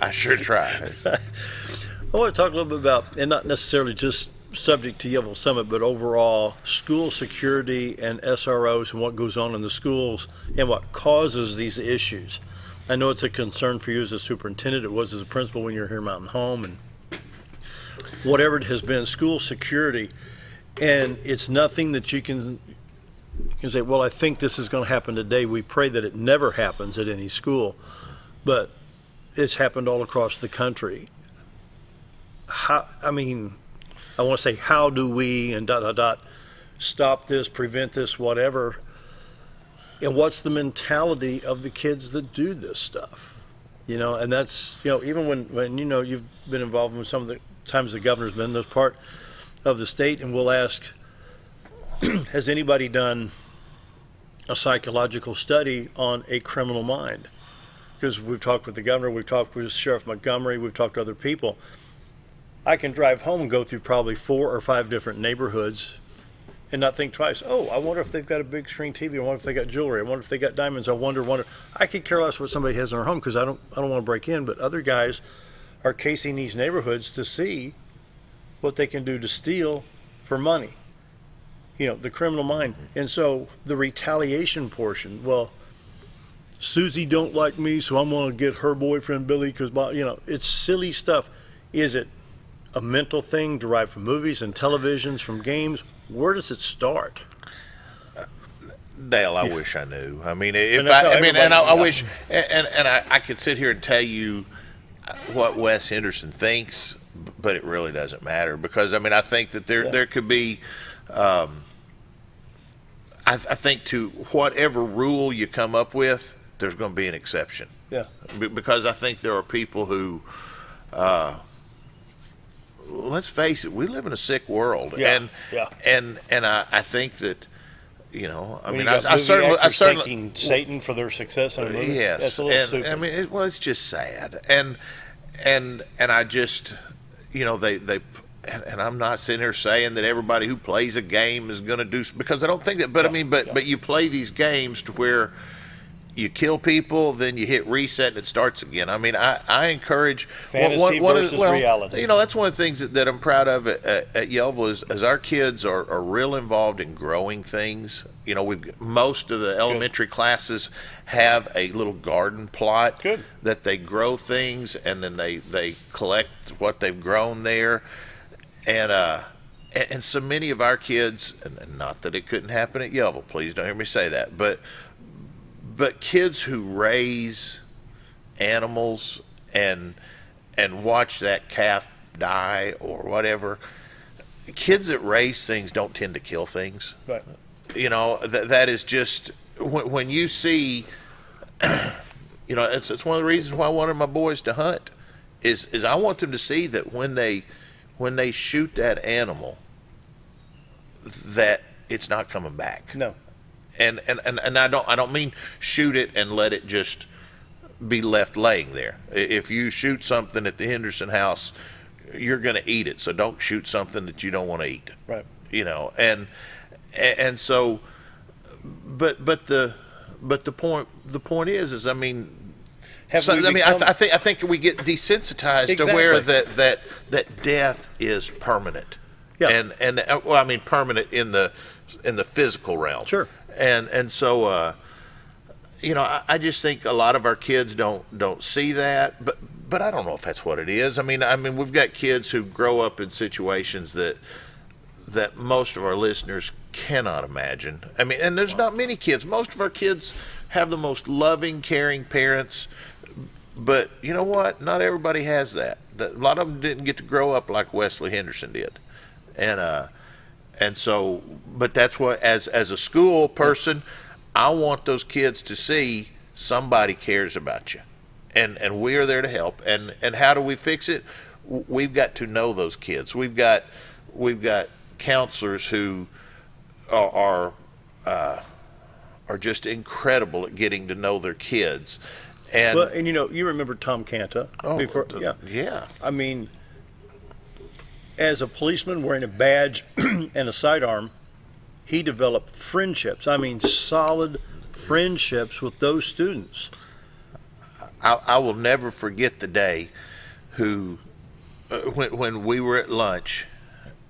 Speaker 12: I sure try.
Speaker 2: I want to talk a little bit about, and not necessarily just subject to Yellville-Summit, but overall school security and SROs and what goes on in the schools and what causes these issues. I know it's a concern for you as a superintendent. It was as a principal when you were here at Mountain Home, and whatever it has been, school security. And it's nothing that you can say, well, I think this is going to happen today. We pray that it never happens at any school, but it's happened all across the country. I want to say, how do we and ... stop this, prevent this, whatever? And what's the mentality of the kids that do this stuff? And that's, even when you've been involved with some of the times the governor's been those part of the state, and we'll ask, has anybody done a psychological study on a criminal mind? Because we've talked with the governor, we've talked with Sheriff Montgomery, we've talked to other people. I can drive home and go through probably 4 or 5 different neighborhoods and not think twice. Oh, I wonder if they've got a big screen TV. I wonder if they got jewelry. I wonder if they got diamonds. I wonder. I could care less what somebody has in their home because I don't want to break in. But other guys are casing these neighborhoods to see what they can do to steal for money. The criminal mind. And so the retaliation portion, well, Susie don't like me, so I'm going to get her boyfriend Billy because, it's silly stuff. Is it a mental thing derived from movies and televisions, from games? Where does it start?
Speaker 12: Dale, I wish I knew. I mean, if
Speaker 2: And that's how
Speaker 12: I mean, and I
Speaker 2: everybody-
Speaker 12: wish, and I could sit here and tell you what Wes Henderson thinks, but it really doesn't matter, because I mean, I think that there could be, I think to whatever rule you come up with, there's going to be an exception.
Speaker 2: Yeah.
Speaker 12: Because I think there are people who, let's face it, we live in a sick world, and I think that. You know, I mean, I certainly
Speaker 2: thanking Satan for their success in a movie.
Speaker 12: Yes,
Speaker 2: That's a little stupid.
Speaker 12: I mean, it's just sad, and I just, you know, they, and I'm not sitting here saying that everybody who plays a game is going to do, because I don't think that, but I mean, but you play these games to where you kill people, then you hit reset and it starts again. I mean, I encourage
Speaker 2: fantasy versus reality.
Speaker 12: You know, that's one of the things that I'm proud of at Yellville is our kids are real involved in growing things. You know, most of the elementary classes have a little garden plot that they grow things, and then they collect what they've grown there, and so many of our kids, and not that it couldn't happen at Yellville, please don't hear me say that, but kids who raise animals and watch that calf die or whatever, kids that raise things don't tend to kill things.
Speaker 2: Right.
Speaker 12: You know, that is just, when you see, you know, it's one of the reasons why I wanted my boys to hunt, is I want them to see that when they shoot that animal, that it's not coming back.
Speaker 2: No.
Speaker 12: And I don't mean shoot it and let it just be left laying there. If you shoot something at the Henderson house, you're going to eat it. So don't shoot something that you don't want to eat.
Speaker 2: Right.
Speaker 12: You know, and so, but the point is I mean. I think we get desensitized to where that death is permanent. Yeah. And well, I mean permanent in the physical realm.
Speaker 2: Sure.
Speaker 12: And so you know, I just think a lot of our kids don't see that, but I don't know if that's what it is. I mean we've got kids who grow up in situations that most of our listeners cannot imagine. I mean, and there's not many kids. Most of our kids have the most loving, caring parents. But you know what? Not everybody has that. A lot of them didn't get to grow up like Wesley Henderson did, and so. But that's what, as a school person, I want those kids to see somebody cares about you, and we are there to help. And how do we fix it? We've got to know those kids. We've got counselors who are just incredible at getting to know their kids. And
Speaker 2: you know, you remember Tom Canta?
Speaker 12: Yeah.
Speaker 2: I mean, as a policeman wearing a badge and a sidearm, he developed friendships. I mean, solid friendships with those students.
Speaker 12: I will never forget the day when we were at lunch,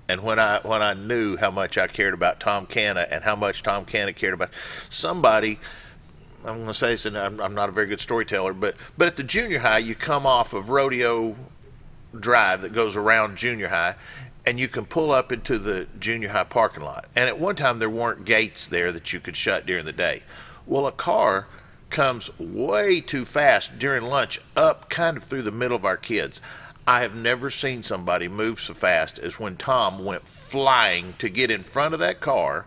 Speaker 12: and when I knew how much I cared about Tom Canta and how much Tom Canta cared about somebody. I'm going to say this, and I'm not a very good storyteller, but at the junior high, you come off of Rodeo Drive that goes around junior high, and you can pull up into the junior high parking lot. And at one time, there weren't gates there that you could shut during the day. Well, a car comes way too fast during lunch up kind of through the middle of our kids. I have never seen somebody move so fast as when Tom went flying to get in front of that car,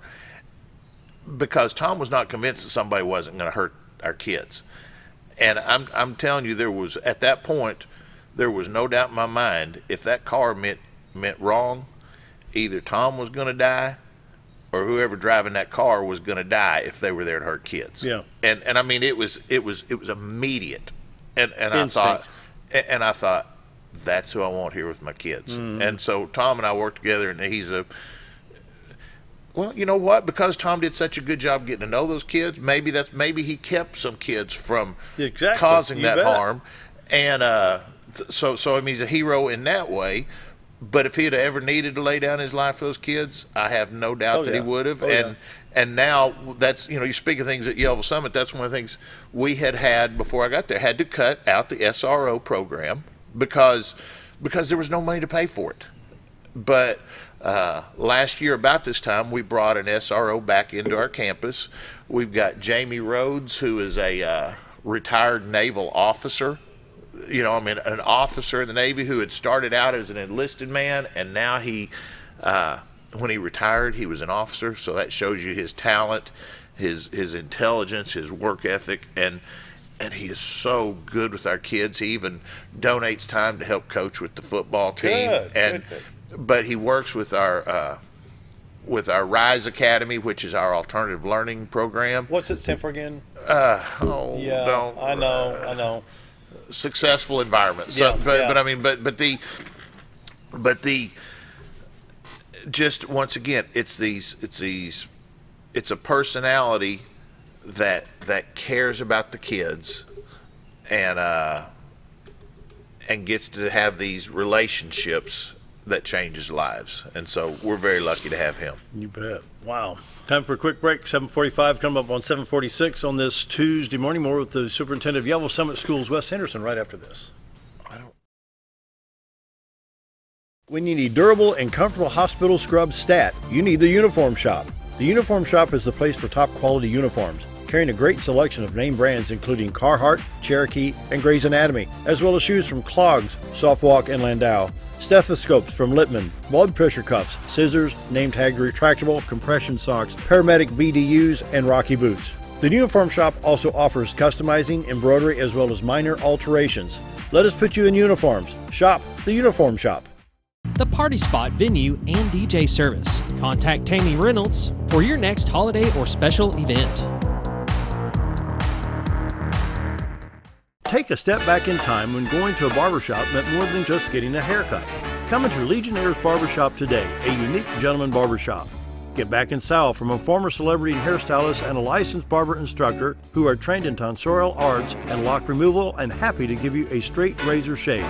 Speaker 12: because Tom was not convinced that somebody wasn't going to hurt our kids. And I'm telling you, at that point, there was no doubt in my mind, if that car meant wrong, either Tom was going to die or whoever driving that car was going to die if they were there to hurt kids.
Speaker 2: Yeah.
Speaker 12: And I mean, it was immediate. And I thought, that's who I want here with my kids. Mm-hmm. And so Tom and I worked together, and well, you know what? Because Tom did such a good job getting to know those kids, maybe he kept some kids from causing that harm, and so I mean, he's a hero in that way. But if he had ever needed to lay down his life for those kids, I have no doubt that he would have. And now that's, you know, you speak of things at Yellville-Summit. That's one of the things we had before I got there. Had to cut out the SRO program because there was no money to pay for it. But last year about this time, we brought an SRO back into our campus. We've got Jamie Rhodes, who is a retired naval officer. An officer in the Navy who had started out as an enlisted man, and now when he retired, he was an officer. So that shows you his talent, his intelligence, his work ethic, and he is so good with our kids. He even donates time to help coach with the football team.
Speaker 2: Good.
Speaker 12: But he works with our RISE Academy, which is our alternative learning program.
Speaker 2: What's it stand for again?
Speaker 12: I
Speaker 2: know.
Speaker 12: Successful environment. So, but just once again, it's a personality that cares about the kids and gets to have these relationships that changes lives. And so we're very lucky to have him.
Speaker 2: You bet. Wow. Time for a quick break. 7:45 coming up on 7:46 on this Tuesday morning. More with the Superintendent of Yellville-Summit Schools, Wes Henderson, right after this. When you need durable and comfortable hospital scrub stat, you need the Uniform Shop. The Uniform Shop is the place for top quality uniforms, carrying a great selection of name brands including Carhartt, Cherokee, and Gray's Anatomy, as well as shoes from Clogs, Softwalk, and Landau, stethoscopes from Littman, blood pressure cuffs, scissors, name tag retractable, compression socks, paramedic BDUs, and Rocky boots. The Uniform Shop also offers customizing, embroidery, as well as minor alterations. Let us put you in uniforms. Shop the Uniform Shop.
Speaker 5: The Party Spot venue and DJ service. Contact Tammy Reynolds for your next holiday or special event.
Speaker 2: Take a step back in time when going to a barbershop meant more than just getting a haircut. Come into Legionnaire's Barbershop today, a unique gentleman barbershop. Get back in style from a former celebrity hairstylist and a licensed barber instructor who are trained in tonsorial arts and lock removal and happy to give you a straight razor shave.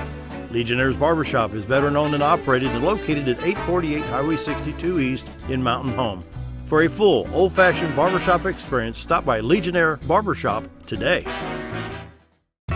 Speaker 2: Legionnaire's Barbershop is veteran-owned and operated and located at 848 Highway 62 East in Mountain Home. For a full, old-fashioned barbershop experience, stop by Legionnaire Barbershop today.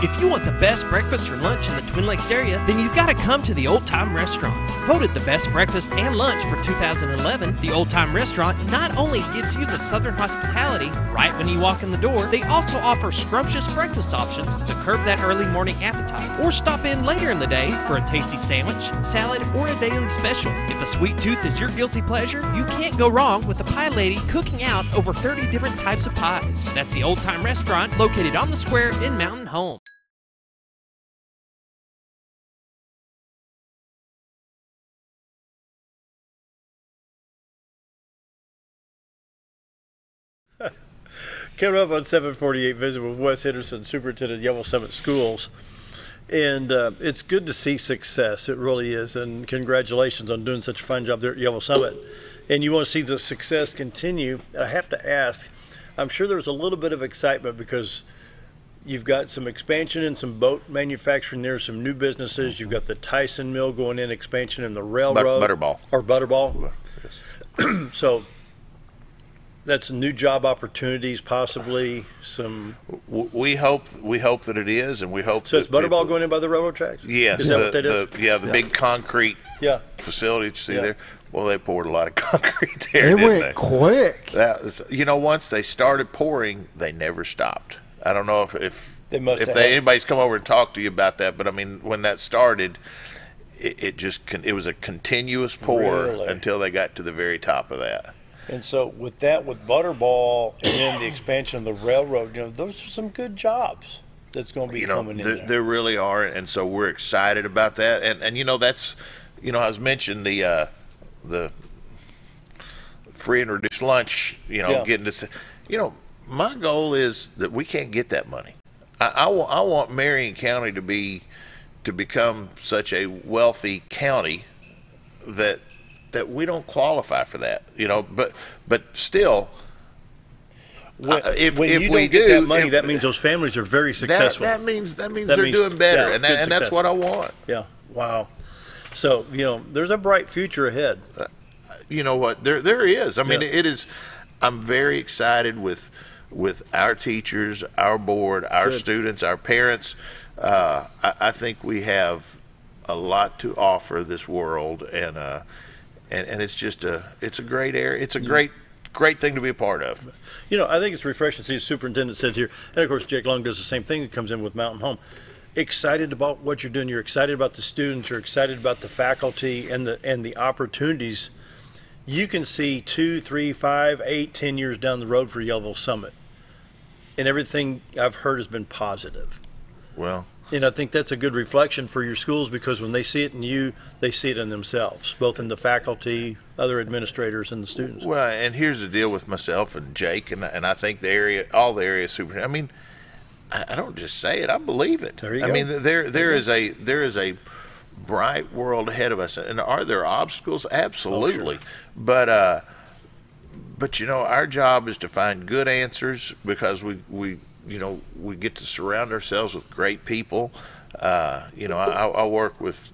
Speaker 5: If you want the best breakfast or lunch in the Twin Lakes area, then you've got to come to the Old Time Restaurant. Voted the best breakfast and lunch for 2011, the Old Time Restaurant not only gives you the Southern hospitality right when you walk in the door, they also offer scrumptious breakfast options to curb that early morning appetite. Or stop in later in the day for a tasty sandwich, salad, or a daily special. If a sweet tooth is your guilty pleasure, you can't go wrong with the Pie Lady cooking out over 30 different types of pies. That's the Old Time Restaurant located on the square in Mountain Home.
Speaker 2: Coming up on 7:48, visit with Wes Henderson, Superintendent of Yellville-Summit Schools. And it's good to see success. It really is. And congratulations on doing such a fine job there at Yellville-Summit. And you want to see the success continue. I have to ask, I'm sure there's a little bit of excitement because you've got some expansion in some boat manufacturing there, some new businesses. You've got the Tyson Mill going in, expansion in the railroad.
Speaker 12: Butterball.
Speaker 2: Or Butterball.
Speaker 12: Yes.
Speaker 2: So that's new job opportunities, possibly some.
Speaker 12: We hope that it is, and we hope.
Speaker 2: So it's Butterball going in by the railroad tracks.
Speaker 12: Yes,
Speaker 2: is that what that is?
Speaker 12: The big concrete facility that you see there. Well, they poured a lot of concrete there.
Speaker 3: It went quick.
Speaker 12: Once they started pouring, they never stopped. I don't know if anybody's come over and talked to you about that, but I mean, when that started, it was a continuous pour until they got to the very top of that.
Speaker 2: And so with Butterball and then the expansion of the railroad, those are some good jobs that's going to be coming in there.
Speaker 12: There really are, and so we're excited about that. And that's, as mentioned, the free and reduced lunch, getting to, my goal is that we can't get that money. I want Marion County to become such a wealthy county that we don't qualify for that, but still, if
Speaker 2: you
Speaker 12: we
Speaker 2: don't get that money, that means those families are very successful.
Speaker 12: That means they're doing better, and that's what I want.
Speaker 2: Yeah, wow. So there's a bright future ahead.
Speaker 12: You know what? There is. I mean, it is. I'm very excited with our teachers, our board, our students, our parents. I think we have a lot to offer this world, and and it's just it's a great area. It's a great thing to be a part of.
Speaker 2: You know, I think it's refreshing to see the superintendent said here, and of course Jake Long does the same thing. He comes in with Mountain Home. Excited about what you're doing. You're excited about the students. You're excited about the faculty and the opportunities. You can see 2, 3, 5, 8, 10 years down the road for Yellville-Summit, and everything I've heard has been positive.
Speaker 12: Well,
Speaker 2: and I think that's a good reflection for your schools, because when they see it in you, they see it in themselves, both in the faculty, other administrators, and the students.
Speaker 12: Well, and here's the deal with myself and Jake, and I think all the area super. I mean, I don't just say it; I believe it.
Speaker 2: There you
Speaker 12: go.
Speaker 2: go.
Speaker 12: Mean, there is a bright world ahead of us, and are there obstacles? Absolutely,
Speaker 2: Oh, sure.
Speaker 12: But you know, our job is to find good answers, because we get to surround ourselves with great people. You know, I work with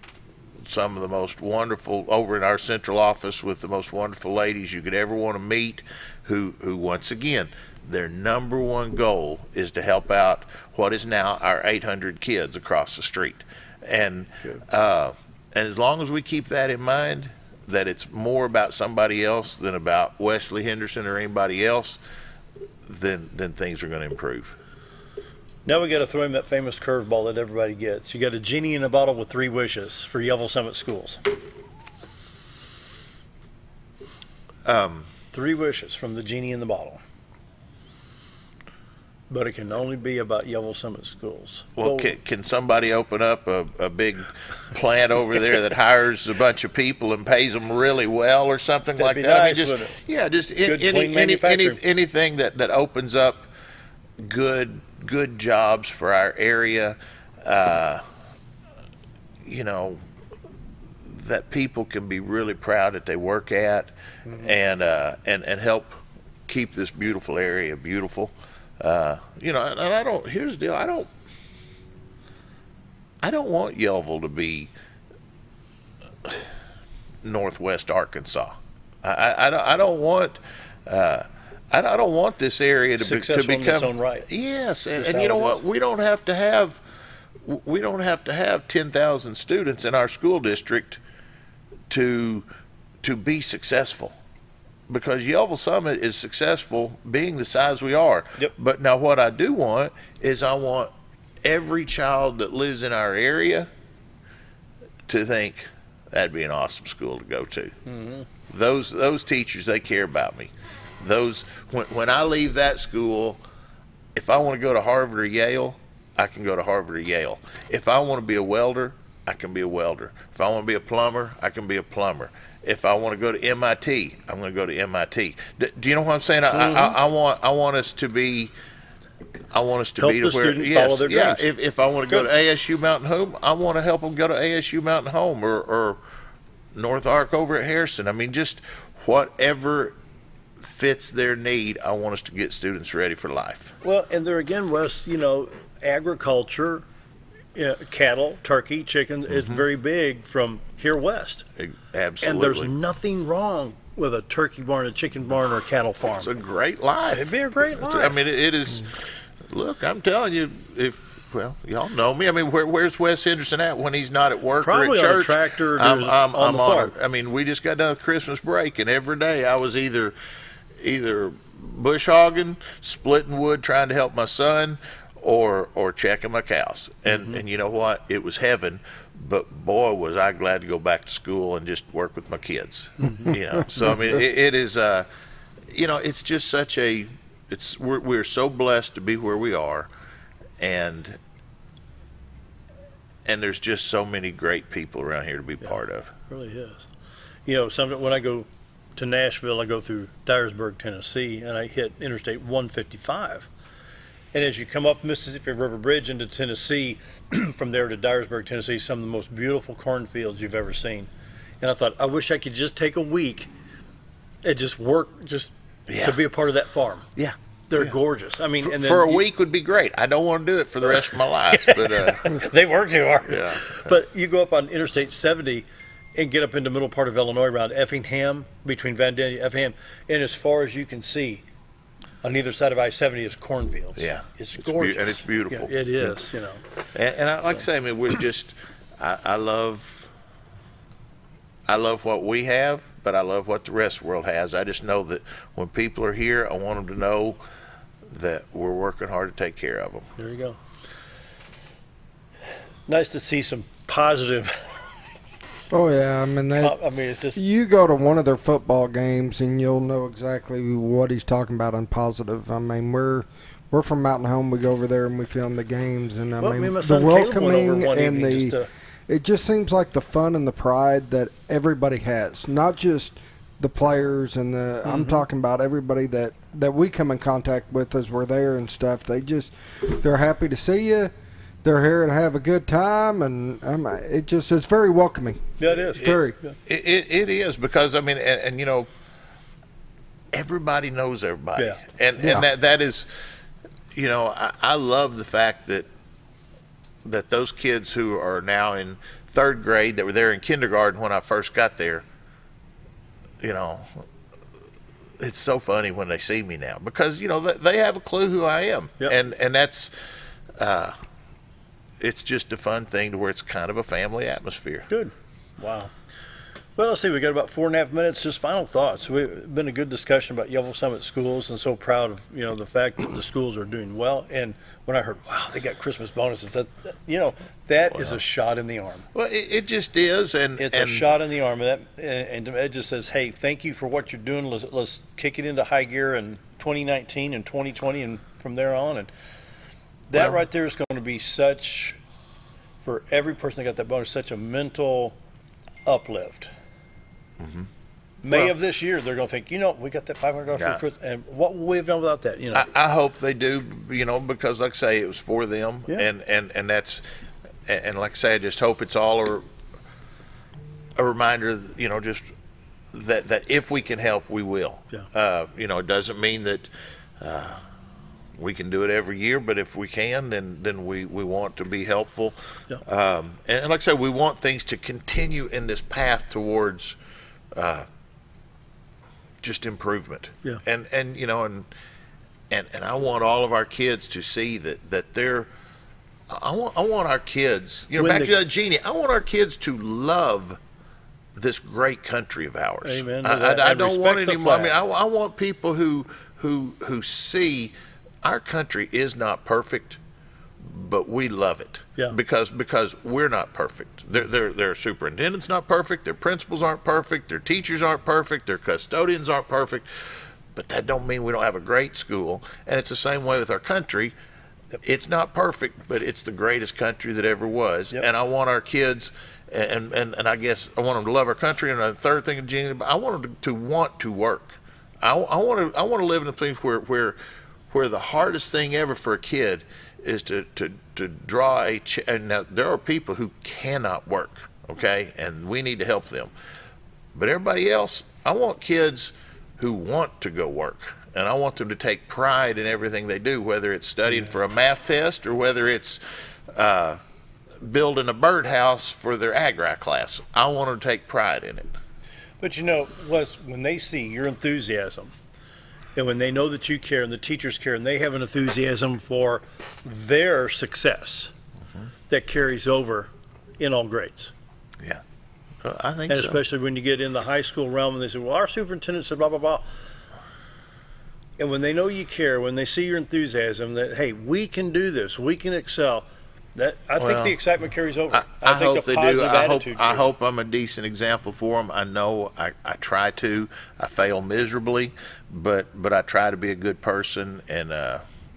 Speaker 12: some of the most wonderful over in our central office with the most wonderful ladies you could ever want to meet, who once again, their number one goal is to help out what is now our 800 kids across the street. And as long as we keep that in mind, that it's more about somebody else than about Wesley, Henderson, or anybody else, then things are going to improve.
Speaker 2: Now we got to throw him that famous curveball that everybody gets. You got a genie in a bottle with 3 wishes for Yellville-Summit schools. 3 wishes from the genie in the bottle. But it can only be about Yellville-Summit schools.
Speaker 12: Well, can somebody open up a big plant over there that hires a bunch of people and pays them really well, or something like that?
Speaker 2: Nice,
Speaker 12: I mean,
Speaker 2: wouldn't it?
Speaker 12: just
Speaker 2: Good,
Speaker 12: anything that opens up good jobs for our area. You know, that people can be really proud that they work at, and help keep this beautiful area beautiful. You know, and I don't. Here's the deal. I don't want Yellville to be Northwest Arkansas. I don't want. I don't want this area to become
Speaker 2: in its own right.
Speaker 12: Yes, and you know what? We don't have to have 10,000 students in our school district to be successful. Because Yellville-Summit is successful being the size we are.
Speaker 2: Yep.
Speaker 12: But now what I do want is I want every child that lives in our area to think that'd be an awesome school to go to.
Speaker 2: Mm-hmm.
Speaker 12: Those teachers, they care about me. When I leave that school, if I want to go to Harvard or Yale, I can go to Harvard or Yale. If I want to be a welder, I can be a welder. If I want to be a plumber, I can be a plumber. If I want to go to MIT, I'm going to go to MIT. Do you know what I'm saying? I want us to be. I want us to
Speaker 2: help
Speaker 12: be
Speaker 2: the
Speaker 12: to where.
Speaker 2: student
Speaker 12: Yes,
Speaker 2: follow their
Speaker 12: yeah.
Speaker 2: dreams.
Speaker 12: If I want to go to ASU Mountain Home, I want to help them go to ASU Mountain Home or North Ark over at Harrison. I mean, just whatever fits their need. I want us to get students ready for life.
Speaker 2: Well, and there again, Wes, you know, agriculture, cattle, turkey, chicken is very big from here west.
Speaker 12: Absolutely.
Speaker 2: And there's nothing wrong with a turkey barn, a chicken barn, or a cattle farm.
Speaker 12: It's a great life.
Speaker 2: It'd be a great life.
Speaker 12: I mean, it is. Look, I'm telling you, well, y'all know me. I mean, where's Wes Henderson at when he's not at work
Speaker 2: Probably
Speaker 12: or at church?
Speaker 2: on a tractor
Speaker 12: I'm
Speaker 2: on the farm.
Speaker 12: I mean, we just got done with Christmas break, and every day I was either bush hogging, splitting wood, trying to help my son, or checking my cows. And you know what? It was heaven. But boy, was I glad to go back to school and just work with my kids. You know, so I mean, it is. You know, it's just such a. We're so blessed to be where we are, and there's just so many great people around here to be part of.
Speaker 2: It really is. You know, when I go to Nashville, I go through Dyersburg, Tennessee, and I hit Interstate 155. And as you come up Mississippi River Bridge into Tennessee, from there to Dyersburg, Tennessee, some of the most beautiful cornfields you've ever seen. And I thought, I wish I could just take a week and just work, to be a part of that farm.
Speaker 12: Yeah.
Speaker 2: They're gorgeous. I mean, and then
Speaker 12: for a week would be great. I don't want to do it for the rest of my life, but
Speaker 2: they work too hard.
Speaker 12: Yeah.
Speaker 2: But you go up on Interstate 70 and get up into the middle part of Illinois around Effingham, between Van Daniel and Effingham, and as far as you can see, on either side of I-70 is cornfields.
Speaker 12: Yeah,
Speaker 2: it's gorgeous,
Speaker 12: and it's beautiful.
Speaker 2: Yeah, it is, you know.
Speaker 12: And I like to say, I mean, we're just, I love what we have, but I love what the rest of the world has. I just know that when people are here, I want them to know that we're working hard to take care of them.
Speaker 2: There you go. Nice to see some positive.
Speaker 3: Oh yeah, I mean
Speaker 2: it's just,
Speaker 3: you go to one of their football games and you'll know exactly what he's talking about on positive. I mean, we're from Mountain Home. We go over there and we film the games, and
Speaker 2: my
Speaker 3: the
Speaker 2: son
Speaker 3: welcoming
Speaker 2: went over
Speaker 3: and it just seems like the fun and the pride that everybody has, not just the players and the. I'm talking about everybody that we come in contact with as we're there and stuff. They're happy to see you. They're here to have a good time, and it's very welcoming.
Speaker 2: Yeah, it is.
Speaker 12: It is, because, I mean, and you know, everybody knows everybody.
Speaker 2: Yeah.
Speaker 12: And that is, you know, I love the fact that those kids who are now in 3rd grade that were there in kindergarten when I first got there, you know, it's so funny when they see me now, because, you know, they have a clue who I am.
Speaker 2: Yep.
Speaker 12: And that's it's just a fun thing to where it's kind of a family atmosphere.
Speaker 2: Good. Wow. Well, let's see. We got about 4.5 minutes. Just final thoughts. We've been a good discussion about Yellville-Summit schools, and so proud of the fact that the schools are doing well. And when I heard, wow, they got Christmas bonuses, that is a shot in the arm.
Speaker 12: Well, it just is, and
Speaker 2: it's a shot in the arm, and it just says, hey, thank you for what you're doing. Let's kick it into high gear in 2019 and 2020, and from there on. And that right there is going to be such, for every person that got that bonus, such a mental uplift.
Speaker 12: Mm-hmm.
Speaker 2: May of this year, they're going to think, we got that $500 for Christmas, and what would we have done without that?
Speaker 12: I hope they do, because like I say, it was for them, and that's, and like I say, I just hope it's all a reminder, just that if we can help, we will.
Speaker 2: Yeah.
Speaker 12: It doesn't mean that we can do it every year, but if we can, then we want to be helpful.
Speaker 2: Yeah.
Speaker 12: And like I said, we want things to continue in this path towards just improvement.
Speaker 2: Yeah.
Speaker 12: And I want all of our kids to see that they're. I want our kids. Back to that genie. I want our kids to love this great country of ours.
Speaker 2: Amen.
Speaker 12: I don't want any more. I mean, I want people who see our country is not perfect, but we love it.
Speaker 2: Yeah.
Speaker 12: Because we're not perfect. Their superintendent's not perfect. Their principals aren't perfect. Their teachers aren't perfect. Their custodians aren't perfect. But that don't mean we don't have a great school. And it's the same way with our country. It's not perfect, but it's the greatest country that ever was. Yep. And I want our kids, and I guess I want them to love our country. And the third thing, Gene, I want them to want to work. I want to live in a place where the hardest thing ever for a kid is to draw and now there are people who cannot work, okay, and we need to help them. But everybody else, I want kids who want to go work, and I want them to take pride in everything they do, whether it's studying for a math test or whether it's building a birdhouse for their agri class. I want them to take pride in it.
Speaker 2: But when they see your enthusiasm, and when they know that you care and the teachers care and they have an enthusiasm for their success, that carries over in all grades.
Speaker 12: Yeah, I think
Speaker 2: and
Speaker 12: so.
Speaker 2: Especially when you get in the high school realm and they say, well, our superintendent said blah, blah, blah. And when they know you care, when they see your enthusiasm that, hey, we can do this, we can excel, I think the excitement carries over.
Speaker 12: I
Speaker 2: think
Speaker 12: hope
Speaker 2: the
Speaker 12: they do. I
Speaker 2: do.
Speaker 12: hope I'm a decent example for them. I know I try to. I fail miserably, but I try to be a good person, and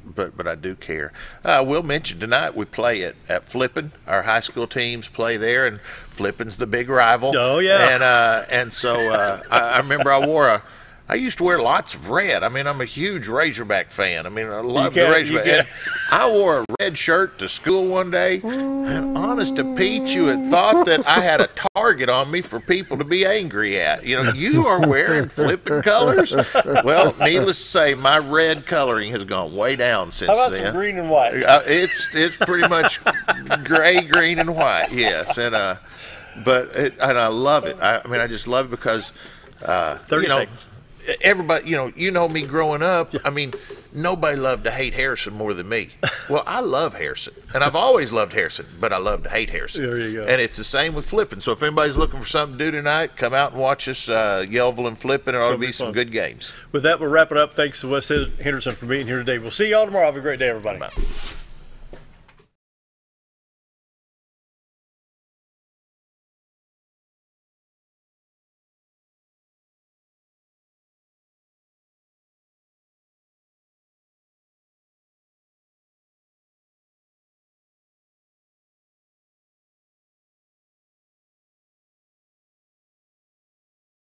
Speaker 12: but I do care. I will mention tonight we play at Flippin. Our high school teams play there, and Flippin's the big rival.
Speaker 2: Oh yeah.
Speaker 12: And so I remember I used to wear lots of red. I mean, I'm a huge Razorback fan. I mean, I love the Razorback. And I wore a red shirt to school one day, and honest to Pete, you had thought that I had a target on me for people to be angry at. You are wearing Flippin' colors? Well, needless to say, my red coloring has gone way down since then.
Speaker 2: How about some green and white?
Speaker 12: It's pretty much gray, green, and white, yes. And and I love it. I mean, I just love it because
Speaker 2: 30 seconds.
Speaker 12: Everybody, you know me growing up. I mean, nobody loved to hate Harrison more than me. Well, I love Harrison, and I've always loved Harrison, but I love to hate Harrison.
Speaker 2: There you go.
Speaker 12: And it's the same with flipping. So if anybody's looking for something to do tonight, come out and watch us Yellville and flipping. It ought to be some good games.
Speaker 2: With that, we'll wrap it up. Thanks to Wes Henderson for being here today. We'll see y'all tomorrow. Have a great day, everybody.
Speaker 12: Bye.